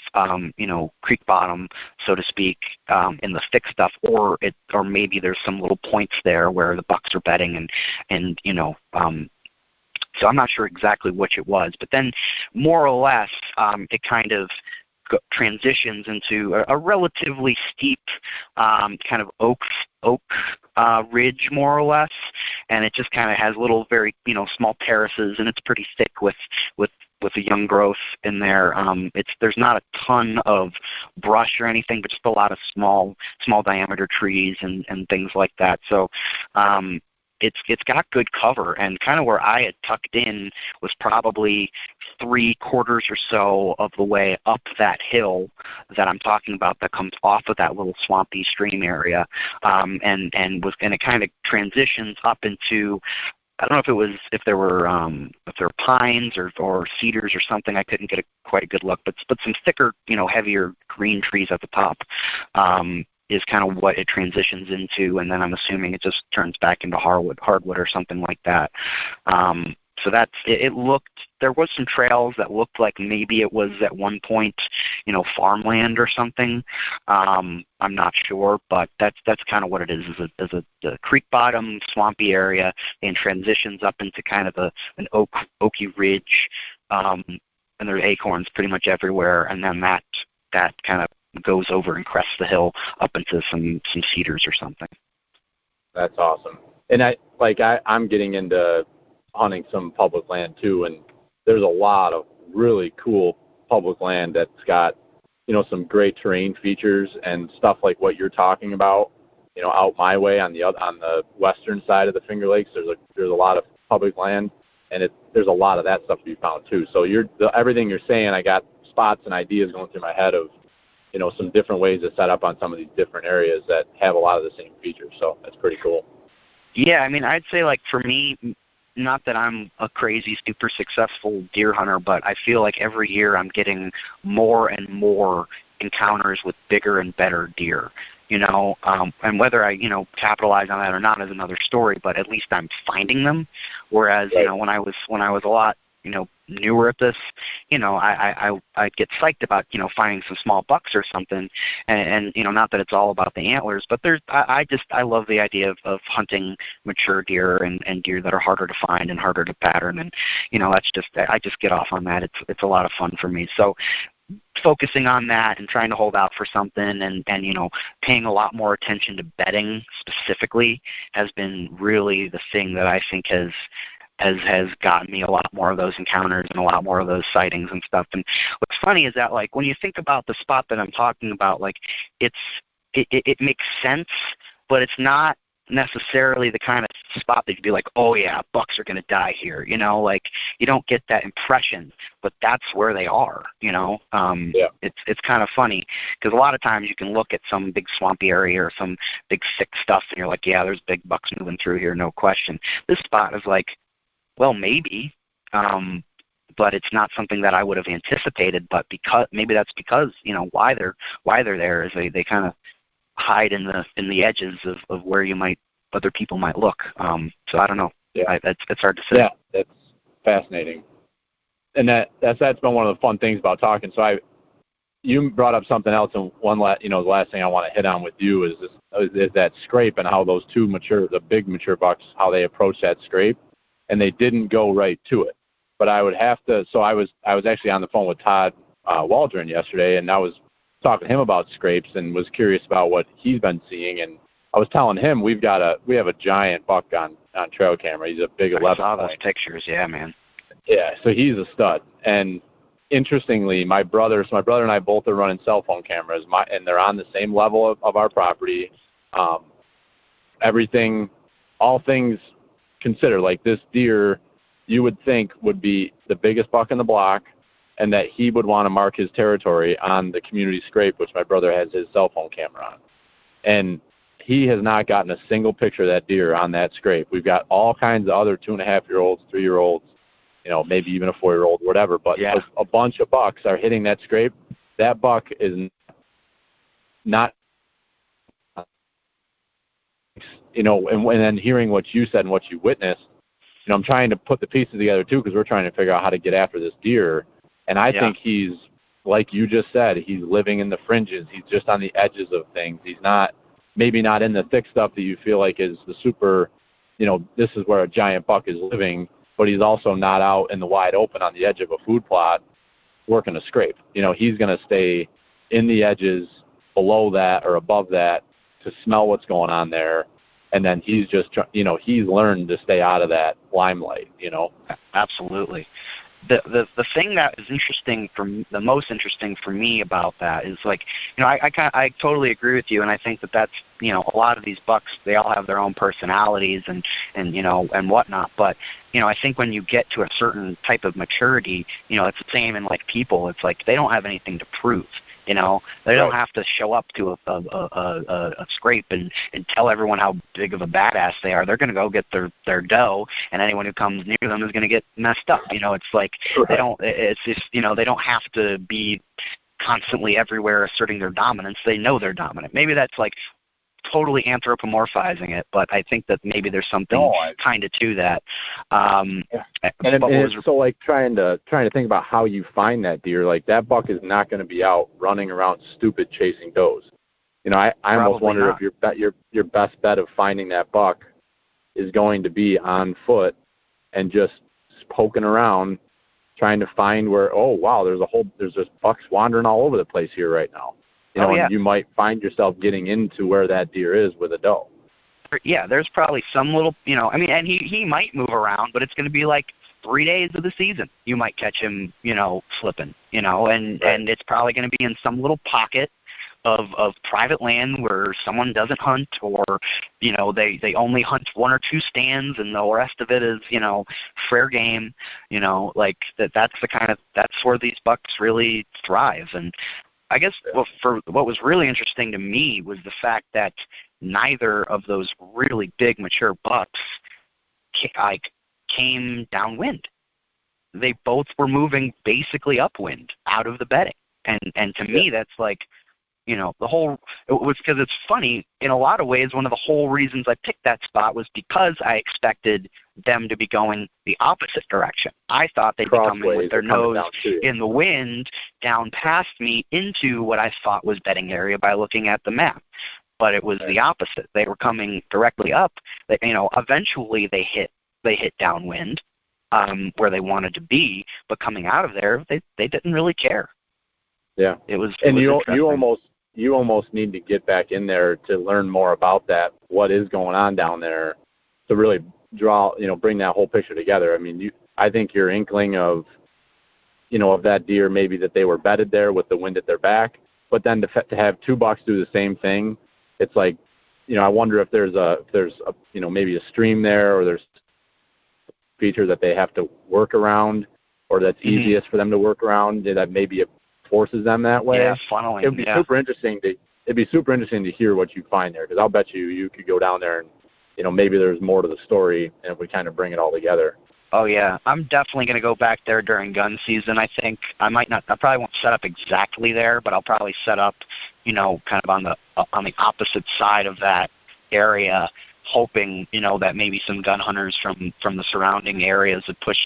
creek bottom, so to speak, in the thick stuff, or maybe there's some little points there where the bucks are bedding, and so I'm not sure exactly which it was, but then more or less it kind of transitions into a relatively steep kind of oak ridge, more or less, and it just kind of has little very small terraces, and it's pretty thick with the young growth in there. There's not a ton of brush or anything, but just a lot of small diameter trees and things like that. So it's got good cover, and kind of where I had tucked in was probably 3/4 or so of the way up that hill that I'm talking about, that comes off of that little swampy stream area, and it kind of transitions up into, I don't know if there were pines or cedars or something. I couldn't get quite a good look, but some thicker, heavier green trees at the top is kind of what it transitions into, and then I'm assuming it just turns back into hardwood or something like that. So that's it. There was some trails that looked like maybe it was at one point, farmland or something. I'm not sure, but that's kind of what it is a creek bottom, swampy area, and transitions up into kind of an oaky ridge, and there's acorns pretty much everywhere, and then that kind of goes over and crests the hill up into some cedars or something. That's awesome. And I'm getting into hunting some public land too, and there's a lot of really cool public land that's got some great terrain features and stuff like what you're talking about. Out my way on the western side of the Finger Lakes, there's a lot of public land, and there's a lot of that stuff to be found too. So everything you're saying, I got spots and ideas going through my head of some different ways to set up on some of these different areas that have a lot of the same features. So that's pretty cool. Yeah, I mean, I'd say, like, for me, not that I'm a crazy, super successful deer hunter, but I feel like every year I'm getting more and more encounters with bigger and better deer, and whether I, capitalize on that or not is another story, but at least I'm finding them. Whereas, right. when I was a lot, newer at this, I'd get psyched about, finding some small bucks or something, and not that it's all about the antlers, but I love the idea of hunting mature deer and deer that are harder to find and harder to pattern, and I just get off on that. It's a lot of fun for me. So focusing on that and trying to hold out for something, and paying a lot more attention to bedding specifically has been really the thing that I think has gotten me a lot more of those encounters and a lot more of those sightings and stuff. And what's funny is that, like, when you think about the spot that I'm talking about, like, it makes sense, but it's not necessarily the kind of spot that you'd be like, oh yeah, bucks are going to die here. Like, you don't get that impression, but that's where they are. Yeah. It's kind of funny because a lot of times you can look at some big swampy area or some big thick stuff, and you're like, yeah, there's big bucks moving through here, no question. This spot is like, well, maybe, but it's not something that I would have anticipated. But maybe that's because why they're there is they kind of hide in the edges of where you might other people might look. So I don't know. Yeah. It's hard to say. Yeah, that's fascinating. And that's been one of the fun things about talking. So you brought up something else, and the last thing I want to hit on with you is that scrape and how those the big mature bucks, how they approach that scrape, and they didn't go right to it. But I would have to. So I was actually on the phone with Todd Waldron yesterday, and I was talking to him about scrapes and was curious about what he's been seeing. And I was telling him we have a giant buck on trail camera. He's a big 11 I saw those point. pictures. Yeah, man. Yeah, so he's a stud. And interestingly, my brother and I both are running cell phone cameras, and they're on the same level of our property. All things considered, like this deer, you would think would be the biggest buck in the block, and that he would want to mark his territory on the community scrape, which my brother has his cell phone camera on. And he has not gotten a single picture of that deer on that scrape. We've got all kinds of other 2.5-year-olds, 3-year-olds, maybe even a 4-year-old, whatever. But a bunch of bucks are hitting that scrape. That buck is not, and then hearing what you said and what you witnessed, I'm trying to put the pieces together too, because we're trying to figure out how to get after this deer. And I think he's, like you just said, he's living in the fringes. He's just on the edges of things. He's maybe not in the thick stuff that you feel like is the super, this is where a giant buck is living, but he's also not out in the wide open on the edge of a food plot working a scrape. He's going to stay in the edges below that or above that to smell what's going on there. And then he's just, he's learned to stay out of that limelight, Absolutely. The thing that is the most interesting for me about that is I totally agree with you, and I think that's a lot of these bucks, they all have their own personalities and whatnot, but I think when you get to a certain type of maturity, it's the same in people. It's they don't have anything to prove. They don't have to show up to a scrape and tell everyone how big of a badass they are. They're going to go get their doe, and anyone who comes near them is going to get messed up. They don't. It's just they don't have to be constantly everywhere asserting their dominance. They know they're dominant. Maybe that's totally anthropomorphizing it, but I think that maybe there's something kind of to that. And it's so trying to think about how you find that deer. That buck is not going to be out running around stupid chasing does. I almost wonder if your best bet of finding that buck is going to be on foot and just poking around, trying to find where, there's just bucks wandering all over the place here right now. And you might find yourself getting into where that deer is with a doe. Yeah, there's probably some little, and he might move around, but it's going to be 3 days of the season. You might catch him, slipping, and it's probably going to be in some little pocket of private land where someone doesn't hunt, or, they only hunt 1 or 2 stands and the rest of it is, fair game, that's where these bucks really thrive. And I guess what was really interesting to me was the fact that neither of those really big mature bucks came downwind. They both were moving basically upwind out of the bedding. And to me, that's because it's funny, in a lot of ways, one of the whole reasons I picked that spot was because I expected them to be going the opposite direction. I thought they'd be coming with their nose in the wind down past me into what I thought was bedding area by looking at the map. But it was the opposite. They were coming directly up. Eventually they hit downwind where they wanted to be, but coming out of there, they didn't really care. Yeah. It was you almost need to get back in there to learn more about that, what is going on down there, to really bring that whole picture together. I mean, I think your inkling of that deer, maybe that they were bedded there with the wind at their back, but then to have 2 bucks do the same thing, it's I wonder if there's maybe a stream there, or there's feature that they have to work around, or that's easiest for them to work around, that maybe it forces them that way. Yeah, funneling. It'd be super interesting to hear what you find there, because I'll bet you could go down there and maybe there's more to the story, and we kind of bring it all together. Oh yeah, I'm definitely going to go back there during gun season. I think I probably won't set up exactly there, but I'll probably set up, kind of on the opposite side of that, area, hoping, that maybe some gun hunters from the surrounding areas would push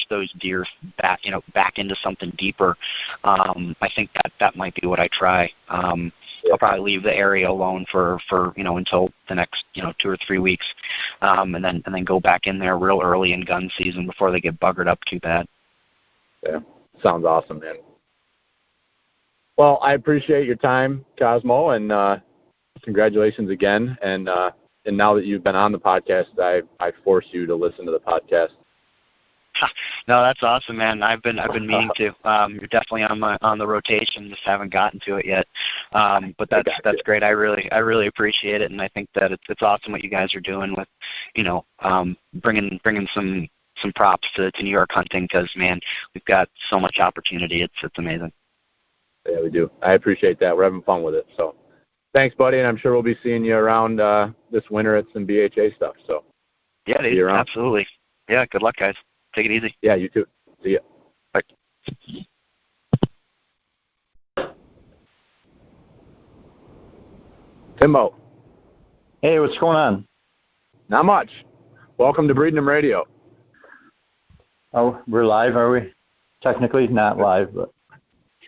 those deer back, back into something deeper. I think that might be what I try. I'll probably leave the area alone for until the next 2 or 3 weeks, and then go back in there real early in gun season before they get buggered up too bad. Yeah, sounds awesome, man. Well, I appreciate your time, Cosmo, and congratulations again. And now that you've been on the podcast, I force you to listen to the podcast. No, that's awesome, man. I've been meaning to. You're definitely on the rotation. Just haven't gotten to it yet. But that's great. I really appreciate it, and I think that it's awesome what you guys are doing with, bringing some props to New York hunting, because man, we've got so much opportunity. It's amazing. Yeah, we do. I appreciate that. We're having fun with it. So, thanks, buddy, and I'm sure we'll be seeing you around this winter at some BHA stuff. So, yeah, dude, absolutely. Yeah, good luck, guys. Take it easy. Yeah, you too. See ya. Bye. Timbo. Hey, what's going on? Not much. Welcome to Breedinum Radio. Oh, we're live, are we? Technically not live, but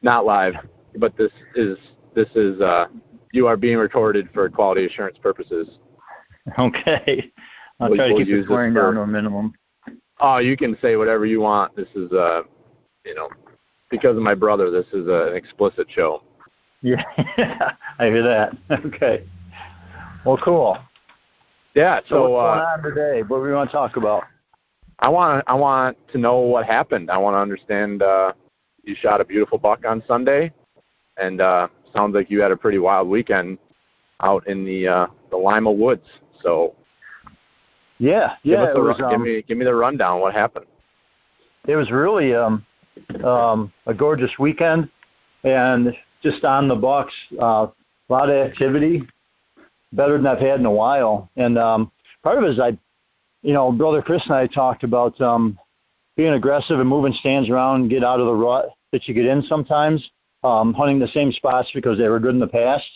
Not live, but this is you are being recorded for quality assurance purposes. okay. I'll try to keep the swearing down to a minimum. Oh, you can say whatever you want. This is because of my brother, this is an explicit show. Yeah, I hear that. Okay. Well, cool. Yeah. So what's going on today? What do we want to talk about? I want to know what happened. I want to understand. You shot a beautiful buck on Sunday, and sounds like you had a pretty wild weekend out in the Lima woods. So yeah, give me the rundown. What happened? It was really a gorgeous weekend, and just on the bucks, a lot of activity, better than I've had in a while. And part of it is Brother Chris and I talked about being aggressive and moving stands around and get out of the rut that you get in sometimes, hunting the same spots because they were good in the past.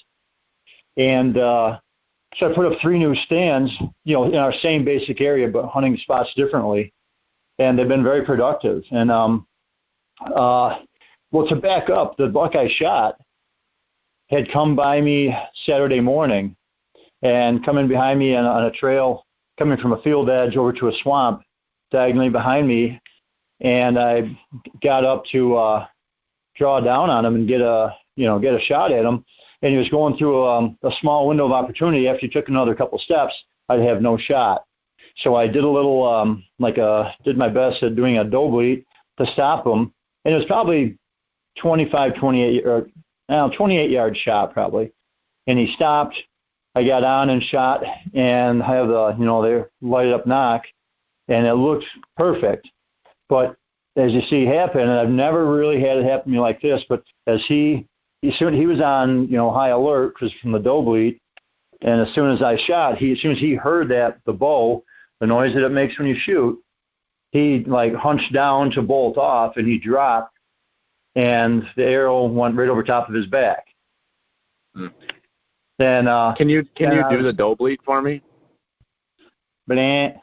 And so I put up 3 new stands, in our same basic area, but hunting spots differently. And they've been very productive. And, to back up, the buck I shot had come by me Saturday morning and coming behind me on a trail, coming from a field edge over to a swamp diagonally behind me. And I got up to draw down on him and get a shot at him. And he was going through a small window of opportunity. After he took another couple steps, I'd have no shot. So I did a little, did my best at doing a doe bleat to stop him. And it was probably 28-yard shot probably. And he stopped. I got on and shot, and I have the lighted up knock, and it looked perfect. But as you see happen, and I've never really had it happen to me like this, but as he was on high alert because from the doe bleat, and as soon as I shot, as soon as he heard the bow, the noise that it makes when you shoot, he hunched down to bolt off, and he dropped, and the arrow went right over top of his back. Mm. Then can you do the doe bleat for me? That's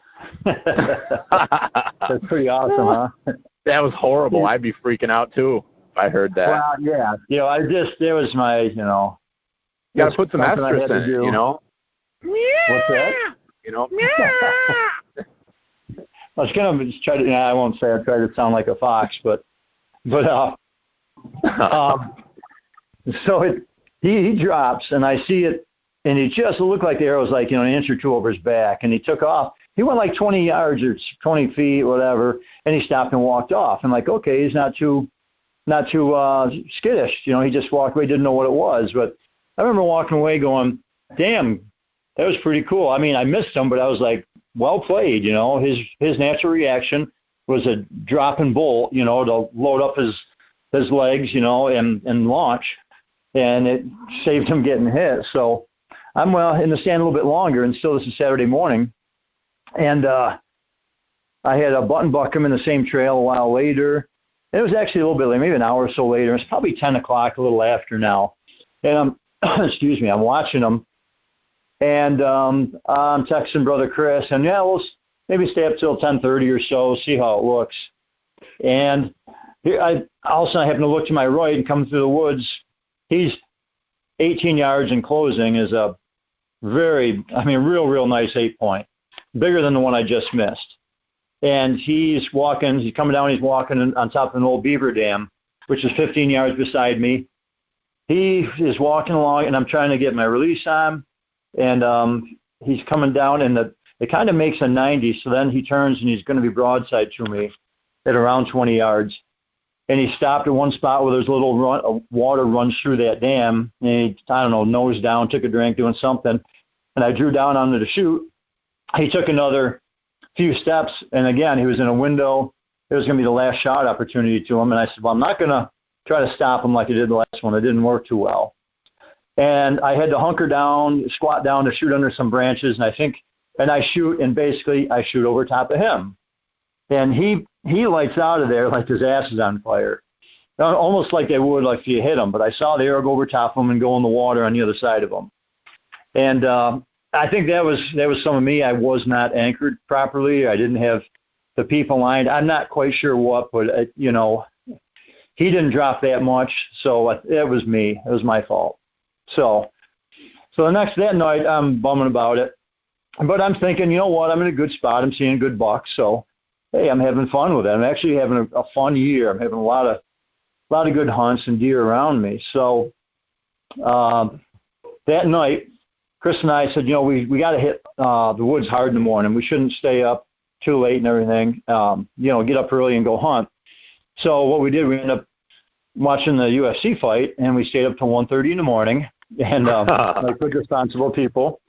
pretty awesome, huh? That was horrible. I'd be freaking out too if I heard that. Well, yeah. It was my, You got to put some estrus in it, What's that? I was going to just try to, I won't say I tried to sound like a fox, but so he drops, and I see it, and it just looked like the arrow was an inch or 2 over his back, and he took off. He went 20 yards or 20 feet, whatever, and he stopped and walked off. I'm like, okay, he's not too skittish. He just walked away, didn't know what it was. But I remember walking away going, damn, that was pretty cool. I mean, I missed him, but I was like, well played. His natural reaction was a drop and bolt, to load up his legs, and launch. And it saved him getting hit. So I'm in the stand a little bit longer, and still this is Saturday morning. And I had a button buck come in the same trail a while later. It was actually a little bit later, maybe an hour or so later. It's probably 10 o'clock, a little after now. And I'm watching him. And I'm texting Brother Chris, and we'll maybe stay up till 10:30 or so, see how it looks. And all of a sudden I happen to look to my right and come through the woods. He's 18 yards in closing, is a real nice 8-point, bigger than the one I just missed. And he's coming down, he's walking on top of an old beaver dam, which is 15 yards beside me. He is walking along, and I'm trying to get my release on, and he's coming down, and it kind of makes a 90, so then he turns, and he's going to be broadside to me at around 20 yards. And he stopped at one spot where there's a little water runs through that dam, and he, nose down, took a drink, doing something, and I drew down onto the chute. He took another few steps, and again, he was in a window. It was going to be the last shot opportunity to him, and I said, well, I'm not going to try to stop him like I did the last one. It didn't work too well. And I had to hunker down, squat down to shoot under some branches, and I shoot, and basically I shoot over top of him. And he lights out of there like his ass is on fire, almost like they would like if you hit him. But I saw the arrow go over top of him and go in the water on the other side of him. And I think that was some of me. I was not anchored properly. I didn't have the peep aligned. I'm not quite sure what, but he didn't drop that much, so it was me. It was my fault. So that night I'm bumming about it, but I'm thinking, you know what? I'm in a good spot. I'm seeing good bucks, so hey, I'm having fun with it. I'm actually having a fun year. I'm having a lot of good hunts and deer around me. So that night, Chris and I said, we got to hit the woods hard in the morning. We shouldn't stay up too late and everything. Get up early and go hunt. So what we did, we ended up watching the UFC fight, and we stayed up till 1:30 in the morning. And like good responsible people,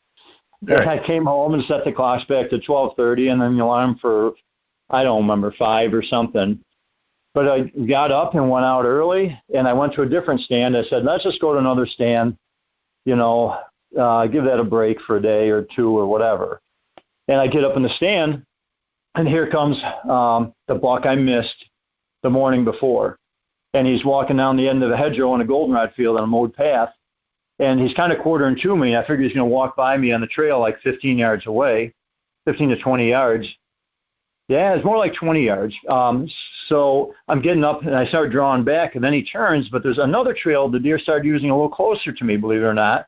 and I came home and set the clocks back to 12:30, and then the alarm for, I don't remember, 5 or something. But I got up and went out early, and I went to a different stand. I said, let's just go to another stand, give that a break for a day or two or whatever. And I get up in the stand, and here comes the buck I missed the morning before. And he's walking down the end of a hedgerow in a goldenrod field on a mowed path. And he's kind of quartering to me. I figured he's going to walk by me on the trail like 15 yards away, 15 to 20 yards. Yeah, it's more like 20 yards. So I'm getting up, and I start drawing back, and then he turns, but there's another trail the deer started using a little closer to me, believe it or not.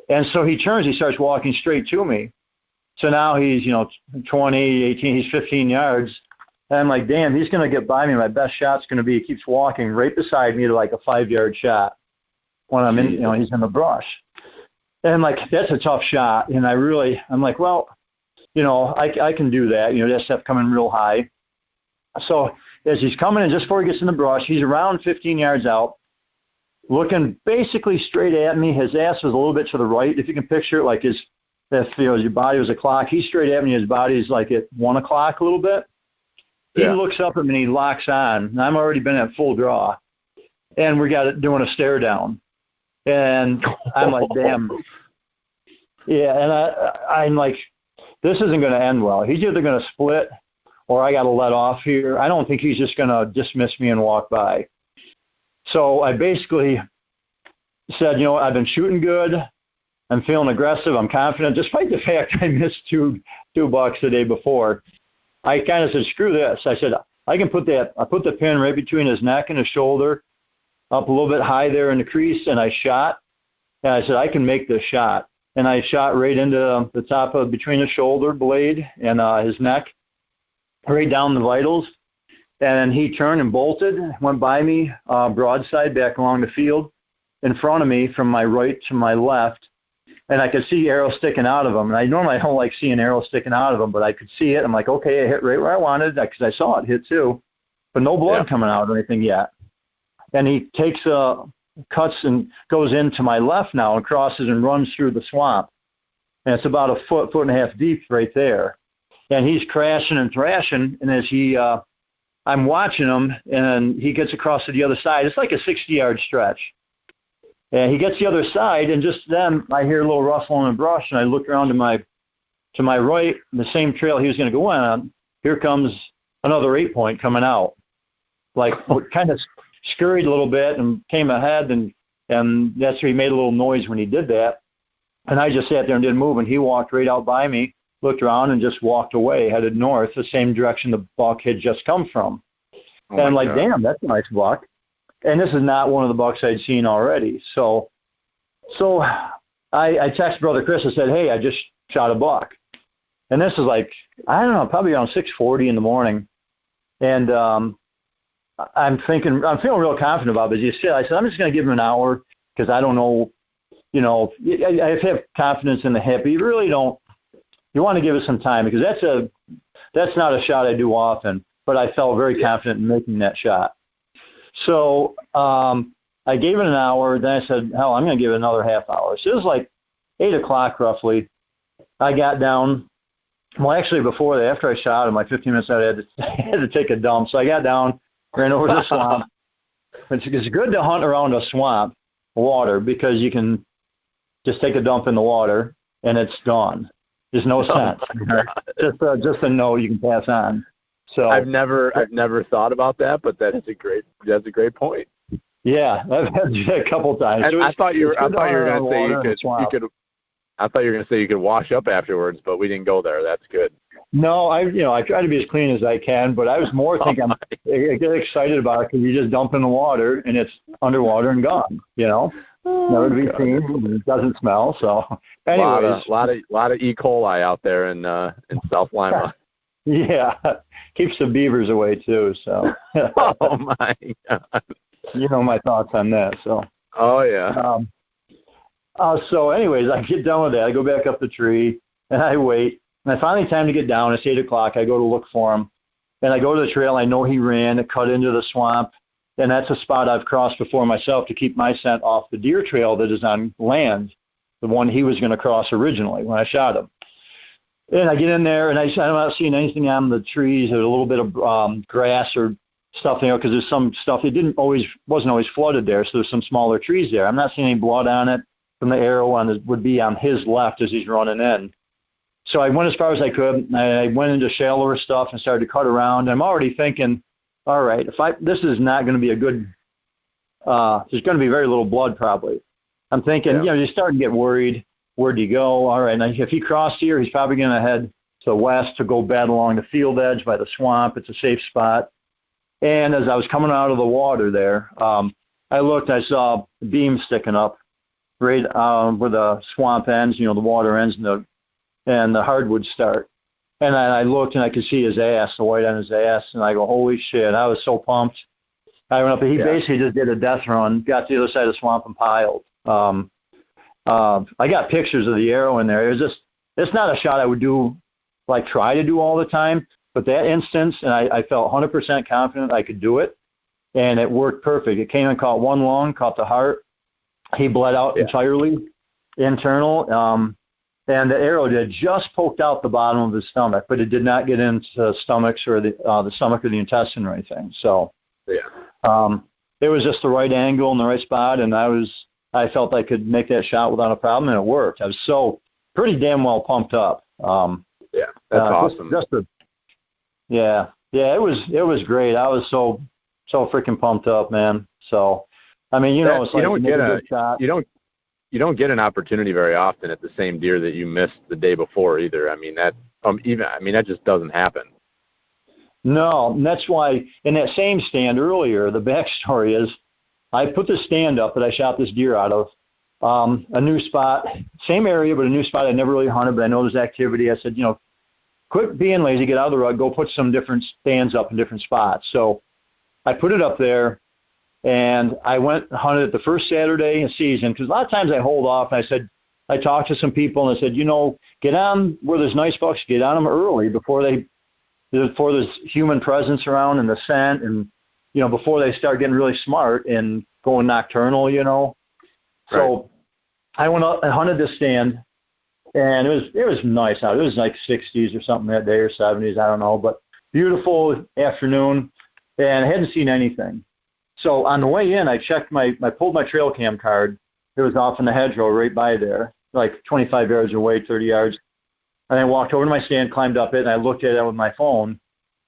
And so he turns, he starts walking straight to me. So now he's, 20, 18, he's 15 yards. And I'm like, damn, he's going to get by me. My best shot's going to be he keeps walking right beside me to like a 5-yard shot when I'm in, he's in the brush. And I'm like, that's a tough shot. And I'm like, well, I can do that. That stuff coming real high. So as he's coming in, just before he gets in the brush, he's around 15 yards out, looking basically straight at me. His ass is a little bit to the right. If you can picture it like your body was a clock, he's straight at me. His body's like at 1 o'clock a little bit. He looks up at me and he locks on. And I've already been at full draw. And we got it doing a stare down. And I'm like, damn. Yeah, and I'm like, this isn't going to end well. He's either going to split or I got to let off here. I don't think he's just going to dismiss me and walk by. So I basically said, I've been shooting good. I'm feeling aggressive. I'm confident, despite the fact I missed two bucks the day before. I kind of said, screw this. I said, I put the pin right between his neck and his shoulder, up a little bit high there in the crease, and I shot. And I said, I can make this shot. And I shot right into the top of between the shoulder blade and his neck, right down the vitals. And he turned and bolted, went by me, broadside back along the field, in front of me from my right to my left. And I could see arrows sticking out of him. And I normally don't like seeing arrows sticking out of him, but I could see it. I'm like, okay, I hit right where I wanted, because I saw it hit too. But no blood coming out or anything yet. And he takes cuts and goes into my left now and crosses and runs through the swamp. And it's about a foot and a half deep right there. And he's crashing and thrashing. And as I'm watching him, and he gets across to the other side. It's like a 60-yard stretch. And he gets the other side, and just then I hear a little rustling in the brush, and I look around to my right, the same trail he was going to go on. Here comes another 8-point coming out. Like kind of scurried a little bit and came ahead, and that's where he made a little noise when he did that. And I just sat there and didn't move, and he walked right out by me, looked around, and just walked away, headed north, the same direction the buck had just come from. And I'm like, damn, that's a nice buck. And this is not one of the bucks I'd seen already. So I texted Brother Chris and said, hey, I just shot a buck. And this is like, I don't know, probably around 6:40 in the morning. And I'm feeling real confident about it. I said, I'm just going to give him an hour because I don't know, I have confidence in the hip. You really don't. You want to give it some time because that's not a shot I do often, but I felt very confident in making that shot. So I gave it an hour. Then I said, hell, I'm going to give it another half hour. So it was like 8 o'clock roughly. I got down. Well, actually, before that, after I shot him, like 15 minutes out, I had to take a dump. So I got down, ran over the swamp. It's good to hunt around a swamp water because you can just take a dump in the water and it's gone. There's no sense. Just a note you can pass on. So I've never thought about that, but that's a great point. Yeah, I've had it a couple times. I thought you were going to say I thought you were going to say you could wash up afterwards, but we didn't go there. That's good. No, I try to be as clean as I can, but I was more thinking I get excited about it because you just dump in the water and it's underwater and gone. Never to be seen. It doesn't smell. So, anyways, a lot of E. coli out there in South Lima. Yeah, keeps the beavers away too. So. Oh my God. You know my thoughts on that. So. Oh yeah. So anyways, I get done with that. I go back up the tree and I wait. And I finally time to get down. It's 8 o'clock. I go to look for him. And I go to the trail. I know he ran. It cut into the swamp. And that's a spot I've crossed before myself to keep my scent off the deer trail that is on land, the one he was going to cross originally when I shot him. And I get in there, and I'm not seeing anything on the trees. There's a little bit of grass or stuff there because there's some stuff. It wasn't always flooded there, so there's some smaller trees there. I'm not seeing any blood on it from the arrow would be on his left as he's running in. So I went as far as I could. I went into shallower stuff and started to cut around. I'm already thinking, all right, this is not going to be a good. There's going to be very little blood probably. I'm thinking, you start to get worried. Where'd he go? All right, now if he crossed here, he's probably going to head to the west to go bed along the field edge by the swamp. It's a safe spot. And as I was coming out of the water there, I looked. I saw beams sticking up right where the swamp ends. The water ends and the hardwoods start. And I looked and I could see his ass, the white on his ass, and I go, holy shit! I was so pumped. I went up and he basically just did a death run, got to the other side of the swamp and piled. I got pictures of the arrow in there. It's not a shot I would try to do all the time, but that instance, and I felt 100% confident I could do it, and it worked perfect. It came and caught one lung, caught the heart. He bled out entirely, internal. And the arrow did just poked out the bottom of his stomach, but it did not get into the stomachs or the stomach or the intestine or anything. So it was just the right angle and the right spot, and I felt I could make that shot without a problem, and it worked. I was so pretty damn well pumped up. That's awesome. It was great. I was so freaking pumped up, man. So, I mean, it's like you don't get an opportunity very often at the same deer that you missed the day before either. I mean that just doesn't happen. No, and that's why in that same stand earlier, the backstory is I put the stand up that I shot this deer out of, a new spot, same area, but a new spot I never really hunted, but I know there's activity. I said, quit being lazy, get out of the rut, go put some different stands up in different spots. So I put it up there. And I went and hunted it the first Saturday in season because a lot of times I hold off. And I talked to some people and I said, get on where there's nice bucks, get on them early before there's human presence around and the scent and, before they start getting really smart and going nocturnal, So I went up and hunted this stand and it was nice out. It was like 60s or something that day or 70s, I don't know, but beautiful afternoon and I hadn't seen anything. So on the way in, I checked I pulled my trail cam card. It was off in the hedgerow right by there, like 25 yards away, 30 yards. And I walked over to my stand, climbed up it, and I looked at it with my phone.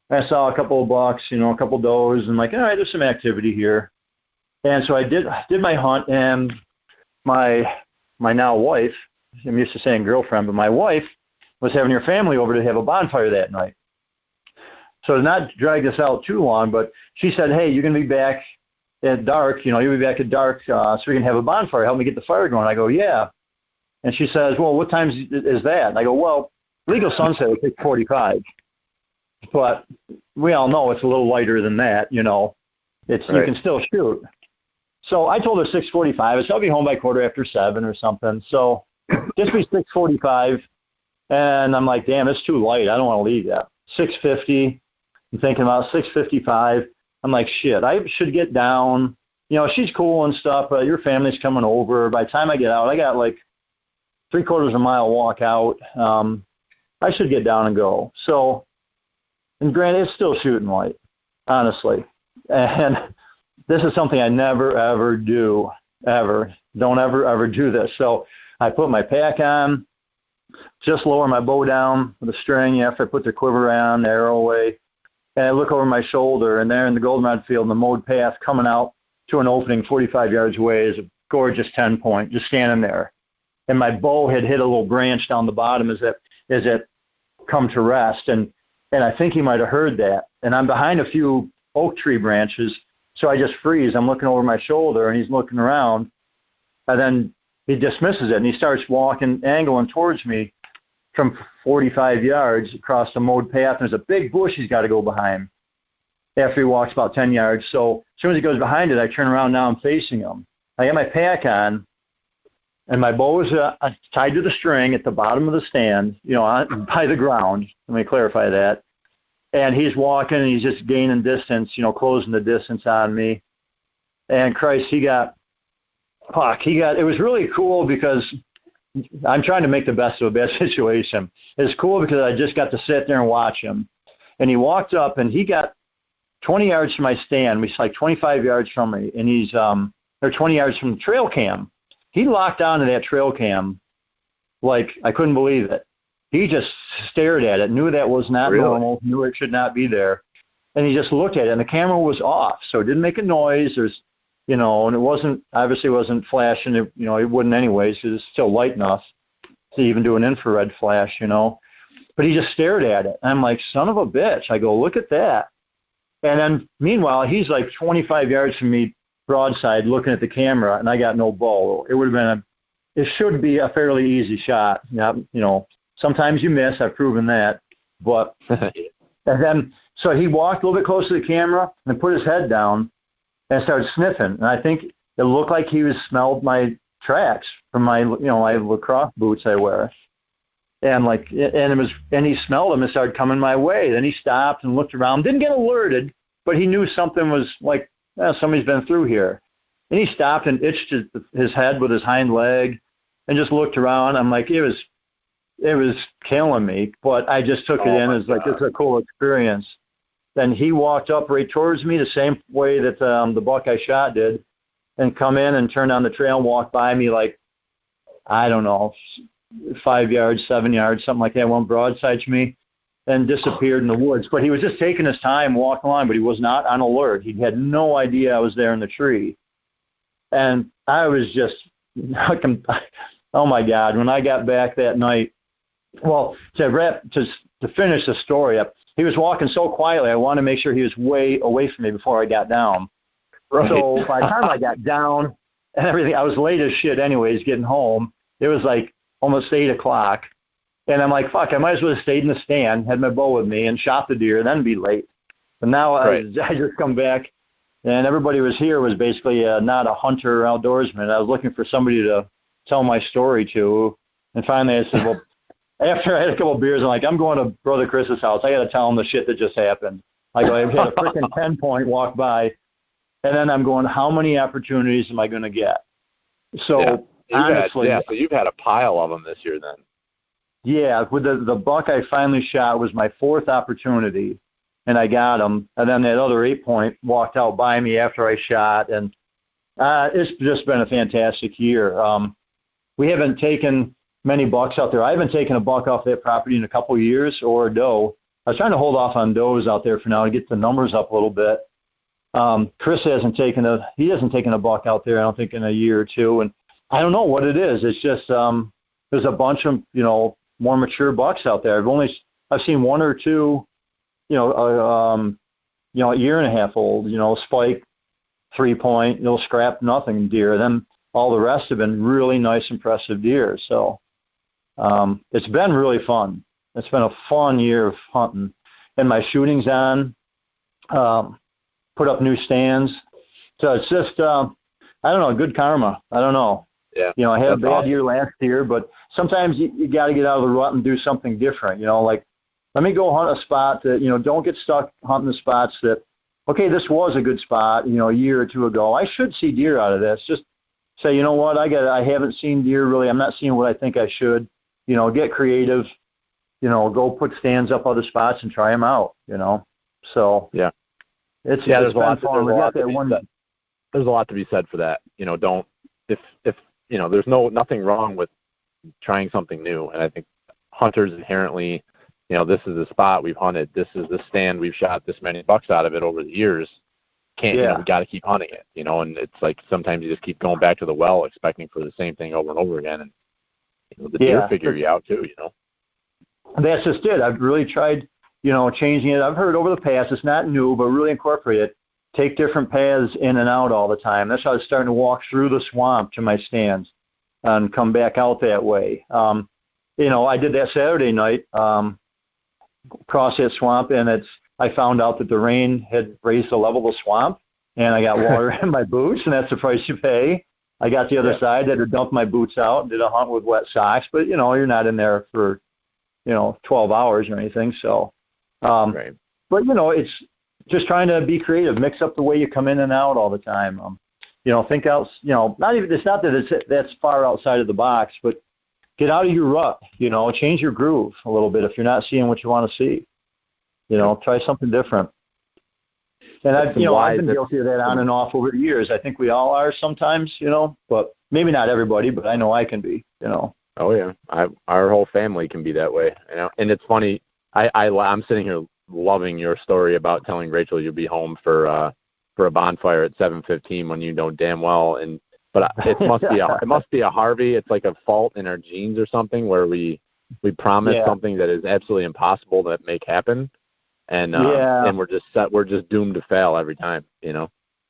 And I saw a couple of bucks, a couple of does, and like, all right, there's some activity here. And so I did my hunt, and my now wife I'm used to saying girlfriend, but my wife was having her family over to have a bonfire that night. So to not drag this out too long, but she said, hey, you're going to be back at dark, you'll be back at dark so we can have a bonfire. Help me get the fire going. I go, yeah. And she says, well, what time is that? And I go, well, legal sunset is 6:45. But we all know it's a little lighter than that, It's right. You can still shoot. So I told her 6:45. So I'll be home by 7:15 or something. So just be 6:45. And I'm like, damn, it's too light. I don't want to leave yet. 6:50. I'm thinking about 6:55. I'm like, shit, I should get down. She's cool and stuff, but your family's coming over. By the time I get out, I got like 3/4 mile walk out. I should get down and go. So, and granted, it's still shooting light, honestly. And this is something I never, ever do, ever. Don't ever do this. So I put my pack on, just lower my bow down with a string after I put the quiver on, the arrow away, and I look over my shoulder, and there in the goldenrod field, in the mowed path coming out to an opening 45 yards away is a gorgeous 10-point, just standing there. And my bow had hit a little branch down the bottom as it come to rest, and I think he might have heard that. And I'm behind a few oak tree branches, so I just freeze. I'm looking over my shoulder, and he's looking around, and then he dismisses it, and he starts angling towards me from 45 yards across the mowed path. There's a big bush he's got to go behind after he walks about 10 yards. So as soon as he goes behind it, I turn around. Now I'm facing him. I got my pack on, and my bow is tied to the string at the bottom of the stand, by the ground. Let me clarify that. And he's walking, and he's just gaining distance, closing the distance on me. And Christ, it was really cool because I'm trying to make the best of a bad situation. It's cool because I just got to sit there and watch him. And he walked up, and he got 20 yards from my stand. He's like 25 yards from me, and he's 20 yards from the trail cam. He locked onto that trail cam like I couldn't believe it. He just stared at it, knew that was not normal, knew it should not be there. And he just looked at it, and the camera was off, so it didn't make a noise. And it obviously wasn't flashing. It wouldn't anyways because it's still light enough to even do an infrared flash, But he just stared at it. And I'm like, son of a bitch. I go, look at that. And then meanwhile, he's like 25 yards from me broadside looking at the camera, and I got no bow. It should be a fairly easy shot. Sometimes you miss. I've proven that. But and then so he walked a little bit closer to the camera and put his head down and started sniffing. And I think it looked like he smelled my tracks from my my lacrosse boots I wear. And he smelled them and started coming my way. Then he stopped and looked around. Didn't get alerted, but he knew something was like, somebody's been through here. And he stopped and itched his head with his hind leg and just looked around. I'm like, it was killing me, but I just took it in as like, it's a cool experience. Then he walked up right towards me the same way that the buck I shot did, and come in and turn down the trail and walk by me like, I don't know, 5 yards, 7 yards, something like that, went broadside to me and disappeared in the woods. But he was just taking his time walking along, but he was not on alert. He had no idea I was there in the tree. And I was just, oh my God, when I got back that night, well, to finish the story up, he was walking so quietly, I wanted to make sure he was way away from me before I got down. Right. So by the time I got down and everything, I was late as shit anyways getting home. It was like almost 8 o'clock. And I'm like, fuck, I might as well have stayed in the stand, had my bow with me, and shot the deer, and then be late. But now I just come back, and everybody was basically not a hunter or outdoorsman. I was looking for somebody to tell my story to. And finally I said, well, after I had a couple of beers, I'm like, I'm going to Brother Chris's house. I got to tell him the shit that just happened. I had a freaking 10-point walk by, and then I'm going, how many opportunities am I going to get? So honestly, so you've had a pile of them this year then. Yeah, with the buck I finally shot was my 4th opportunity, and I got him. And then that other 8-point walked out by me after I shot, and it's just been a fantastic year. We haven't taken many bucks out there. I haven't taken a buck off that property in a couple of years, or a doe. I was trying to hold off on does out there for now to get the numbers up a little bit. Chris hasn't taken a buck out there, I don't think, in a year or two, and I don't know what it is. It's just there's a bunch of, more mature bucks out there. I've seen one or two, a year and a half old, spike, 3-point, scrap, nothing deer. Then all the rest have been really nice, impressive deer. So it's been really fun. It's been a fun year of hunting. And my shooting's on, put up new stands. So it's just, I don't know, good karma. I don't know. Yeah. I had a bad year last year, but sometimes you got to get out of the rut and do something different. Like, let me go hunt a spot that, don't get stuck hunting the spots that, okay, this was a good spot, a year or two ago. I should see deer out of this. Just say, you know what, I haven't seen deer really. I'm not seeing what I think I should. Get creative. Go put stands up other spots and try them out. So yeah, it's there's a lot to be said for that. Don't if there's nothing wrong with trying something new, and I think hunters inherently, this is the spot we've hunted, this is the stand we've shot this many bucks out of it over the years. We got to keep hunting it, and it's like sometimes you just keep going back to the well expecting for the same thing over and over again, and the deer figure you out too. That's just it. I've really tried, changing it. I've heard over the past, it's not new, but really incorporate it. Take different paths in and out all the time. That's how I was starting to walk through the swamp to my stands and come back out that way. I did that Saturday night, cross that swamp, and I found out that the rain had raised the level of the swamp, and I got water in my boots, and that's the price you pay. I got the other side, had to dump my boots out and did a hunt with wet socks, but, you're not in there for, 12 hours or anything. So, right. But, it's just trying to be creative, mix up the way you come in and out all the time. Think out, it's not that that's far outside of the box, but get out of your rut, change your groove a little bit if you're not seeing what you want to see. Try something different. And I've been guilty of that on and off over the years. I think we all are sometimes, but maybe not everybody, but I know I can be, Oh yeah. Our whole family can be that way, and it's funny. I'm sitting here loving your story about telling Rachel you'll be home for a bonfire at 7:15 when you know damn well. But it must be a Harvey. It's like a fault in our genes or something where we promise something that is absolutely impossible to make happen, and we're just doomed to fail every time. And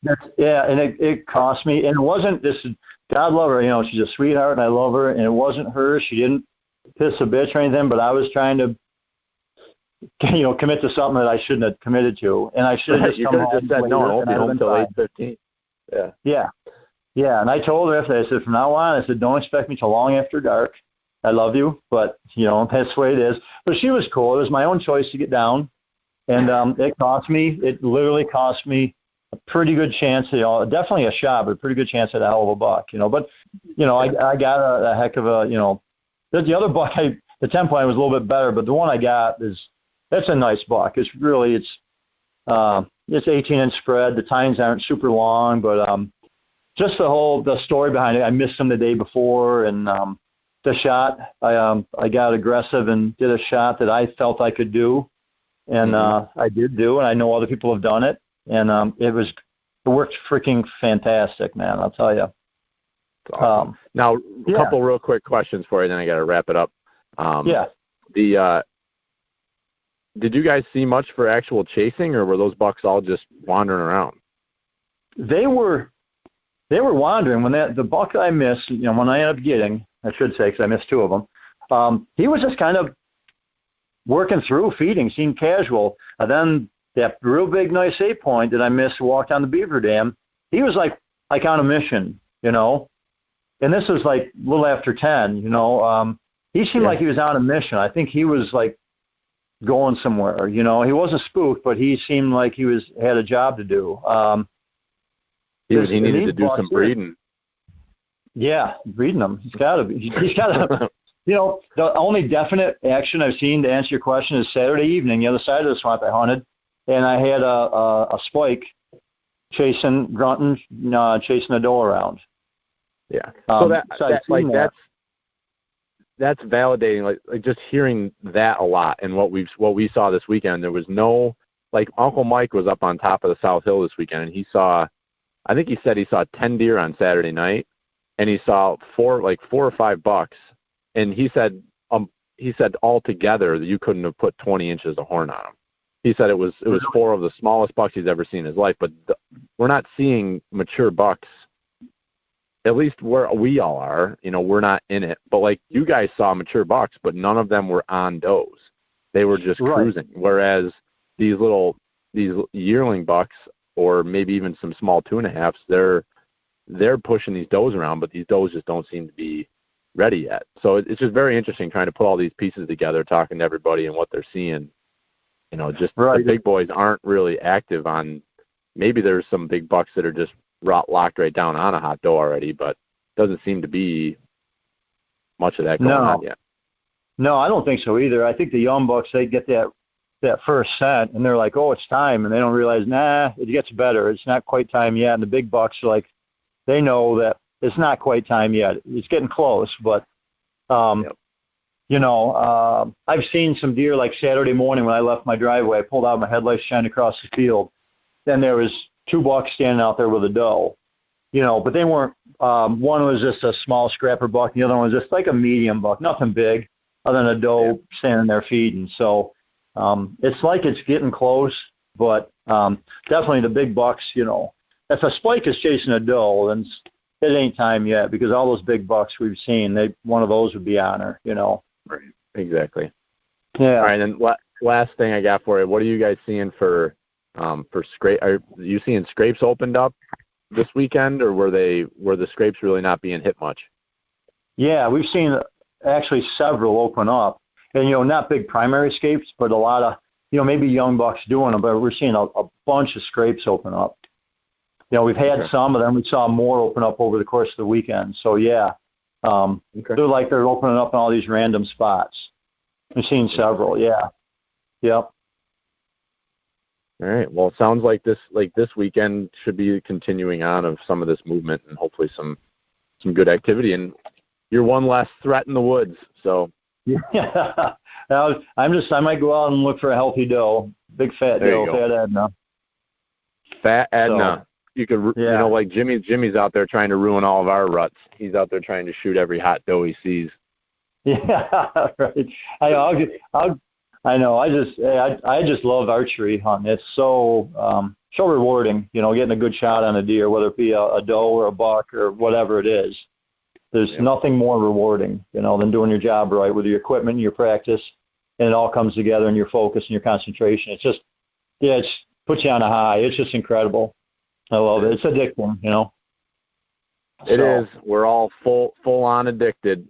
it cost me. And it wasn't this. God love her. She's a sweetheart, and I love her. And it wasn't her. She didn't piss a bitch or anything. But I was trying to, commit to something that I shouldn't have committed to, and I should have just said no. I won't be home till 8:15. Yeah, and I told her after, I said, from now on, I said, don't expect me till long after dark. I love you, but, that's the way it is. But she was cool. It was my own choice to get down, and it literally cost me a pretty good chance, definitely a shot, but a pretty good chance at a hell of a buck, But, I got a heck of a, the other buck, the 10-point was a little bit better, but the one I got that's a nice buck. It's 18-inch spread. The tines aren't super long, but just the story behind it. I missed him the day before, and the shot, I got aggressive and did a shot that I felt I could do, and I did do, and I know other people have done it, and it worked freaking fantastic, man. I'll tell you. Awesome. Now, a couple real quick questions for you, then I got to wrap it up. Did you guys see much for actual chasing, or were those bucks all just wandering around? They were wandering. When the buck I missed, when I ended up getting, I should say, because I missed two of them, he was just kind of working through, feeding, seemed casual. And then that real big, nice 8-point that I missed, walked on the beaver dam, he was like on a mission, And this was like a little after 10, He seemed like he was on a mission. I think he was like going somewhere, He wasn't spooked, but he seemed like he had a job to do. He needed to do some breeding. Yeah, breeding them. He's got to be. He's got to. The only definite action I've seen to answer your question is Saturday evening, the other side of the swamp I hunted, and I had a spike grunting, chasing a doe around. Yeah. That's validating. Like just hearing that a lot, and what we saw this weekend. There was no, like, Uncle Mike was up on top of the South Hill this weekend, and he saw 10 deer on Saturday night, and he saw 4 or 5 bucks and he said altogether that you couldn't have put 20 inches of horn on them. He said it was 4 of the smallest bucks he's ever seen in his life. But we're not seeing mature bucks, at least where we all are. We're not in it. But like you guys saw mature bucks, but none of them were on does. They were just cruising. Whereas these yearling bucks, or maybe even some small 2.5s, they're pushing these does around, but these does just don't seem to be ready yet. So it's just very interesting trying to put all these pieces together, talking to everybody and what they're seeing. The big boys aren't really active on. Maybe there's some big bucks that are just locked right down on a hot doe already, but doesn't seem to be much of that going on yet. No, I don't think so either. I think the young bucks, they get that first scent, and they're like, oh, it's time, and they don't realize, it gets better. It's not quite time yet. And the big bucks, like, they know that it's not quite time yet. It's getting close, but I've seen some deer like Saturday morning when I left my driveway. I pulled out my headlights, shined across the field. Then there was 2 bucks standing out there with a doe, but they weren't. One was just a small scrapper buck. The other one was just like a medium buck, nothing big other than a doe standing there feeding. So it's like it's getting close, but definitely the big bucks, if a spike is chasing a doe, then it ain't time yet, because all those big bucks we've seen, one of those would be on her, Right. Exactly. Yeah. All right. And then last thing I got for you, what are you guys seeing for scrape? Are you seeing scrapes opened up this weekend, or were the scrapes really not being hit much? Yeah, we've seen actually several open up, and not big primary scrapes, but a lot of maybe young bucks doing them. But we're seeing a bunch of scrapes open up. We've had some of them. We saw more open up over the course of the weekend. So yeah. They're opening up in all these random spots. We've seen several, yeah. Yep. All right. Well, it sounds like this weekend should be a continuing on of some of this movement, and hopefully some good activity. And you're one less threat in the woods. So yeah. I might go out and look for a healthy doe, big fat doe, fat Edna. Fat Edna. So, you could, like Jimmy's out there trying to ruin all of our ruts. He's out there trying to shoot every hot doe he sees. Yeah, right. I know. I just love archery hunting. It's so rewarding. Getting a good shot on a deer, whether it be a doe or a buck or whatever it is. There's nothing more rewarding, than doing your job right with your equipment and your practice, and it all comes together in your focus and your concentration. It's just, it puts you on a high. It's just incredible. I love it. It's addicting, It is. We're all full on addicted.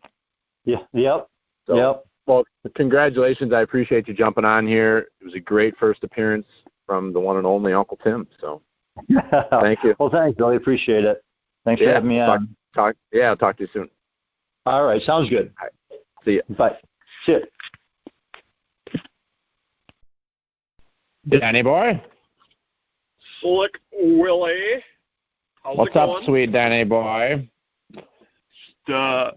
Yeah. Yep. So, yep. Well, congratulations. I appreciate you jumping on here. It was a great first appearance from the one and only Uncle Tim. So thank you. Well, thanks, Billy. Appreciate it. Thanks for having me on. I'll talk to you soon. All right. Sounds good. All right. See you. Bye. See you. Danny boy. Slick Willie. What's up, sweet Danny boy? Just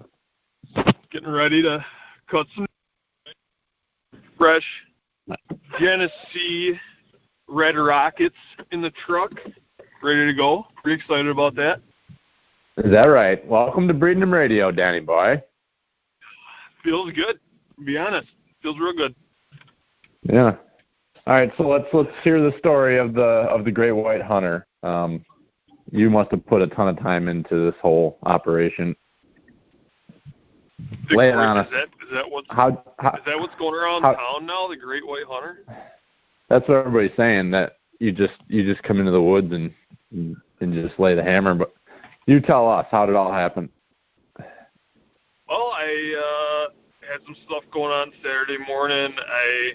getting ready to cut some fresh Genesee Red Rockets in the truck. Ready to go. Pretty excited about that. Is that right? Welcome to Breedinum Radio, Danny boy. Feels good, to be honest. Feels real good. Yeah. All right, so let's hear the story of the great white hunter. You must have put a ton of time into this whole operation. Lay it on us. Is that what's going around town now? The great white hunter. That's what everybody's saying. That you just come into the woods and just lay the hammer. But you tell us, how did it all happen? Well, I had some stuff going on Saturday morning. I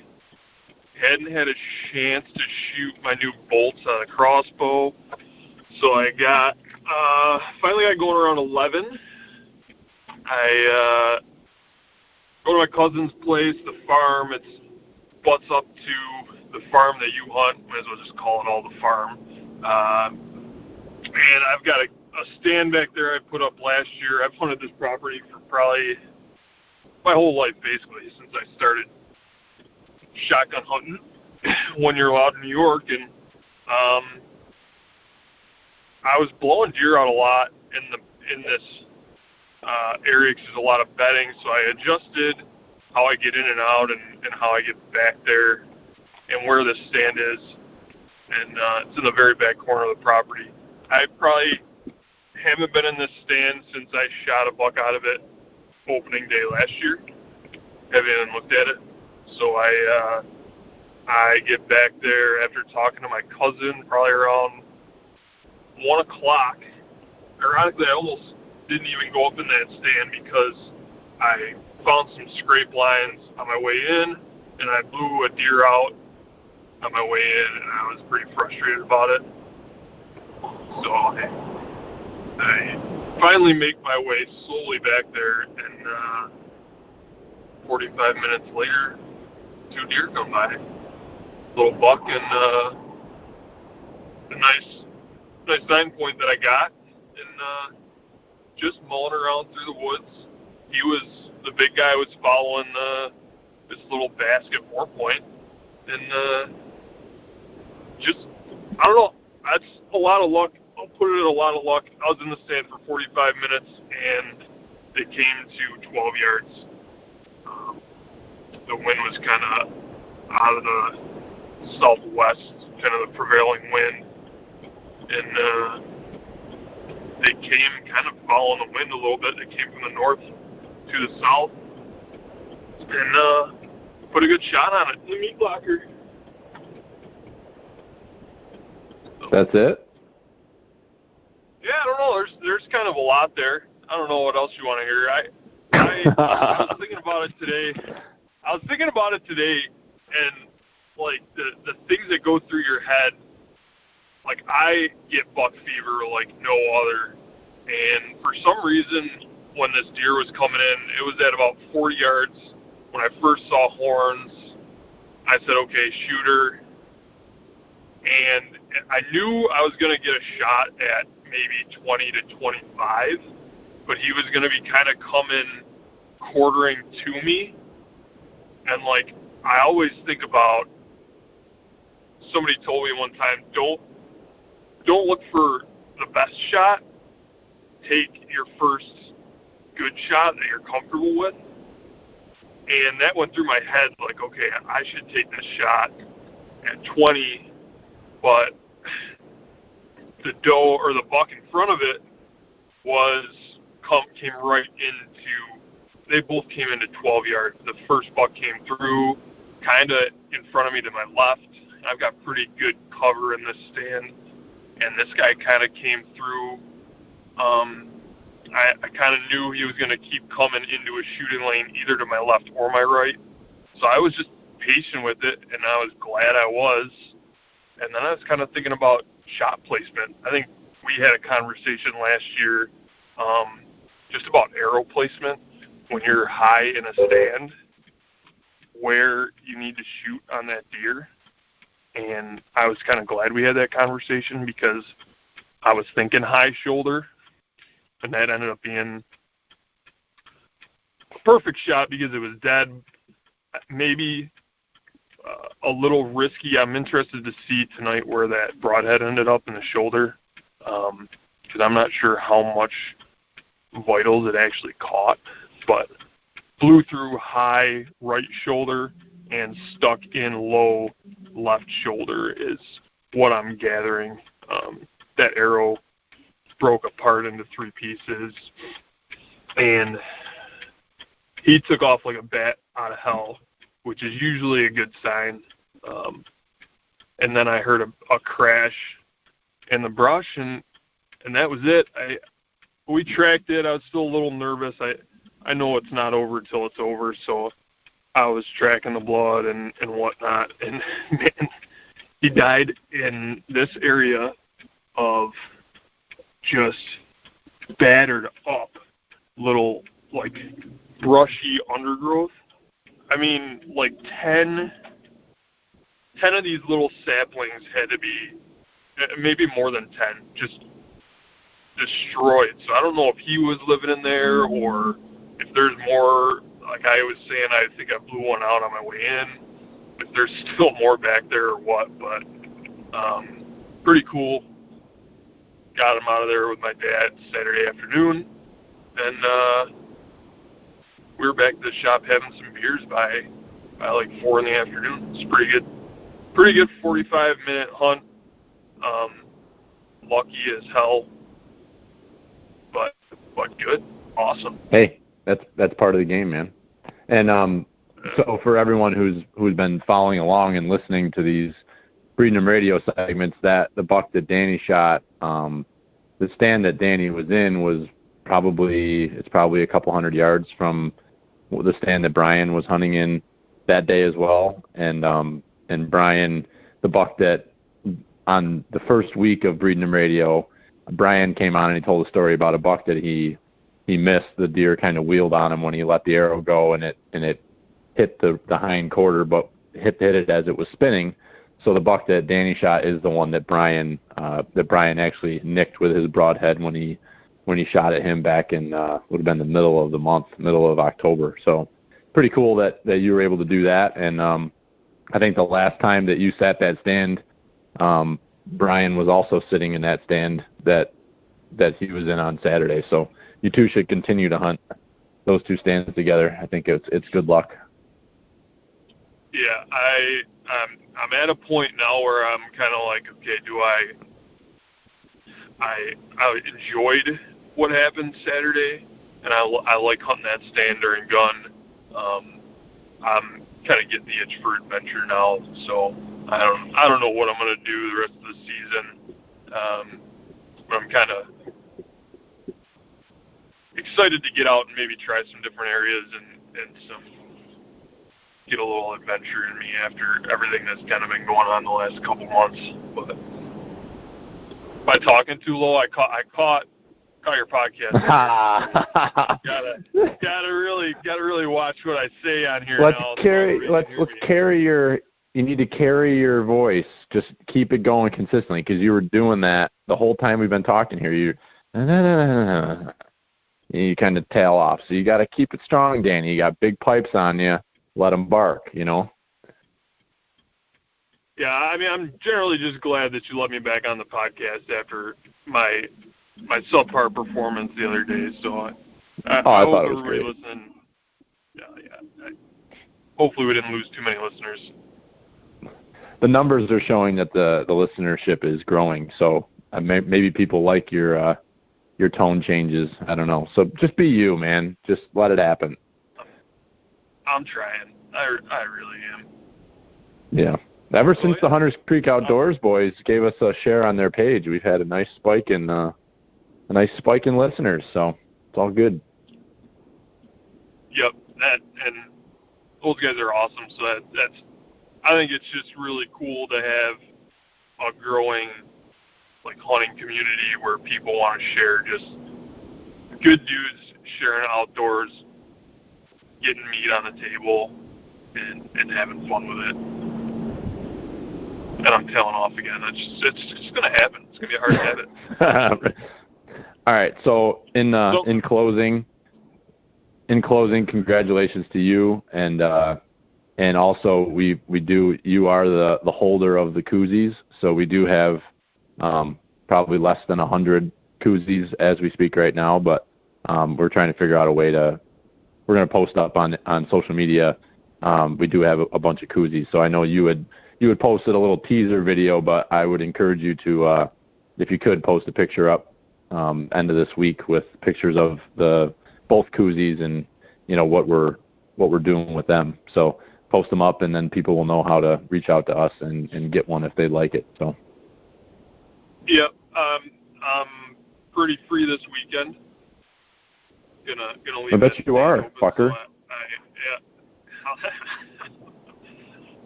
hadn't had a chance to shoot my new bolts on a crossbow, so I finally got going around 11. I go to my cousin's place, the farm. It's butts up to the farm that you hunt. Might as well just call it all the farm. And I've got a stand back there I put up last year. I've hunted this property for probably my whole life, basically, since I started shotgun hunting 1 year out in New York, and I was blowing deer out a lot in this area because there's a lot of bedding, so I adjusted how I get in and out and how I get back there and where this stand is. And it's in the very back corner of the property. I probably haven't been in this stand since I shot a buck out of it opening day last year. Haven't even looked at it. So I get back there after talking to my cousin probably around 1 o'clock. Ironically, I almost didn't even go up in that stand because I found some scrape lines on my way in, and I blew a deer out on my way in, and I was pretty frustrated about it. So I finally make my way slowly back there, and 45 minutes later, 2 deer come by. Little buck and a nice 9 point that I got, and just mulling around through the woods. The big guy was following this little basket 4 point, and I don't know, that's a lot of luck. I'll put it at a lot of luck. I was in the stand for 45 minutes, and it came to 12 yards. The wind was kind of out of the southwest, kind of the prevailing wind, and they came kind of following the wind a little bit. It came from the north to the south, and put a good shot on it in the meat locker. That's it? Yeah, I don't know. There's kind of a lot there. I don't know what else you want to hear. I was thinking about it today. And like the things that go through your head, like I get buck fever like no other. And for some reason, when this deer was coming in, it was at about 40 yards. When I first saw horns, I said, okay, shoot her. And I knew I was going to get a shot at maybe 20 to 25, but he was going to be kind of coming quartering to me. And like, I always think about, somebody told me one time, don't look for the best shot. Take your first good shot that you're comfortable with. And that went through my head like, okay, I should take this shot at 20, but the doe or the buck in front of it came right into, they both came into 12 yards. The first buck came through kind of in front of me to my left. I've got pretty good cover in this stand, and this guy kind of came through. I kind of knew he was going to keep coming into a shooting lane either to my left or my right. So I was just patient with it, and I was glad I was. And then I was kind of thinking about shot placement. I think we had a conversation last year just about arrow placement when you're high in a stand, where you need to shoot on that deer. And I was kind of glad we had that conversation because I was thinking high shoulder, and that ended up being a perfect shot because it was dead. Maybe a little risky. I'm interested to see tonight where that broadhead ended up in the shoulder, because I'm not sure how much vitals it actually caught, but blew through high right shoulder and stuck in low left shoulder is what I'm gathering. That arrow broke apart into 3 pieces, and he took off like a bat out of hell, which is usually a good sign. And then I heard a crash in the brush, and that was it. We tracked it. I was still a little nervous. I know it's not over till it's over, so I was tracking the blood and whatnot. And man, he died in this area of just battered up little, like, brushy undergrowth. I mean, like 10 of these little saplings had to be, maybe more than 10, just destroyed. So I don't know if he was living in there or if there's more. Like I was saying, I think I blew one out on my way in. If there's still more back there or what, but pretty cool. Got him out of there with my dad Saturday afternoon, and we were back at the shop having some beers by like 4 in the afternoon. It's pretty good 45-minute hunt. Lucky as hell, but good, awesome. Hey, that's part of the game, man. And so for everyone who's been following along and listening to these Breedinum radio segments, that the buck that Danny shot, the stand that Danny was in was probably a couple hundred yards from the stand that Brian was hunting in that day as well. And Brian, the buck that on the first week of Breedinum radio, Brian came on and he told a story about a buck that he missed. The deer kind of wheeled on him when he let the arrow go, and it hit the hind quarter, but hit it as it was spinning. So the buck that Danny shot is the one that Brian actually nicked with his broadhead when he shot at him back in would have been the middle of October. So pretty cool that you were able to do that. And I think the last time that you sat that stand, Brian was also sitting in that stand that he was in on Saturday. So you two should continue to hunt those two stands together. I think it's good luck. Yeah, I'm at a point now where I'm kind of like, okay, do I enjoyed what happened Saturday, and I like hunting that stand during gun. I'm kind of getting the itch for adventure now, so I don't know what I'm gonna do the rest of the season. But I'm kind of excited to get out and maybe try some different areas and get a little adventure in me after everything that's kind of been going on the last couple months. But by talking too low, I caught your podcast. gotta really watch what I say on here. You need to carry your voice. Just keep it going consistently, because you were doing that the whole time we've been talking here. You kind of tail off. So you got to keep it strong, Danny. You got big pipes on you. Let them bark, Yeah, I mean, I'm generally just glad that you let me back on the podcast after my subpar performance the other day. So I thought it was great. Listening. Yeah. Hopefully we didn't lose too many listeners. The numbers are showing that the listenership is growing. So maybe people like your tone changes. I don't know. So just be you, man. Just let it happen. I'm trying. I really am. Yeah. Ever since the Hunters Creek Outdoors boys gave us a share on their page, we've had a nice spike in listeners. So it's all good. Yep. And those guys are awesome. So that's. I think it's just really cool to have a growing hunting community where people want to share just good dudes sharing outdoors, getting meat on the table, and having fun with it. And I'm tailing off again. It's just going to happen. It's going to be a hard habit. All right. So in closing, congratulations to you, and also you are the holder of the koozies. So we do have probably less than 100 koozies as we speak right now, but we're trying to figure out a way to. We're going to post up on social media. We do have a bunch of koozies. So I know you had posted a little teaser video, but I would encourage you to, if you could, post a picture up end of this week with pictures of both koozies and what we're doing with them. So post them up, and then people will know how to reach out to us and get one if they like it. So. Yep. I'm pretty free this weekend. Gonna leave. I bet you are, fucker. Yeah.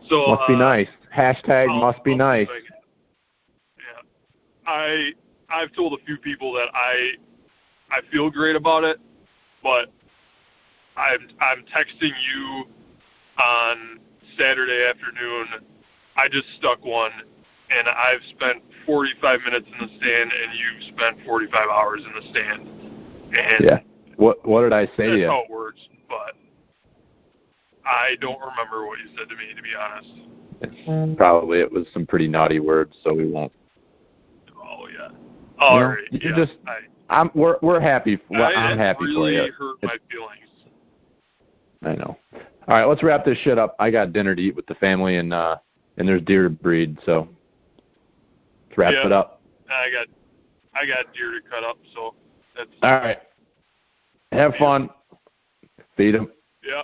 So must be nice. Hashtag must be nice. Yeah. I've told a few people that I feel great about it, but I'm texting you on Saturday afternoon. I just stuck one, and I've spent 45 minutes in the stand, and you've spent 45 hours in the stand. And yeah. What did I say to you? That's how it works, but I don't remember what you said to me, to be honest. Probably it was some pretty naughty words, so we won't. Oh, yeah. All right. Yeah. we're happy. I'm happy really for you. Hurt my feelings. I know. All right, let's wrap this shit up. I got dinner to eat with the family, and there's deer to breed, so let's wrap it up. I got deer to cut up, so that's all right. Have fun. Feed them. Yeah.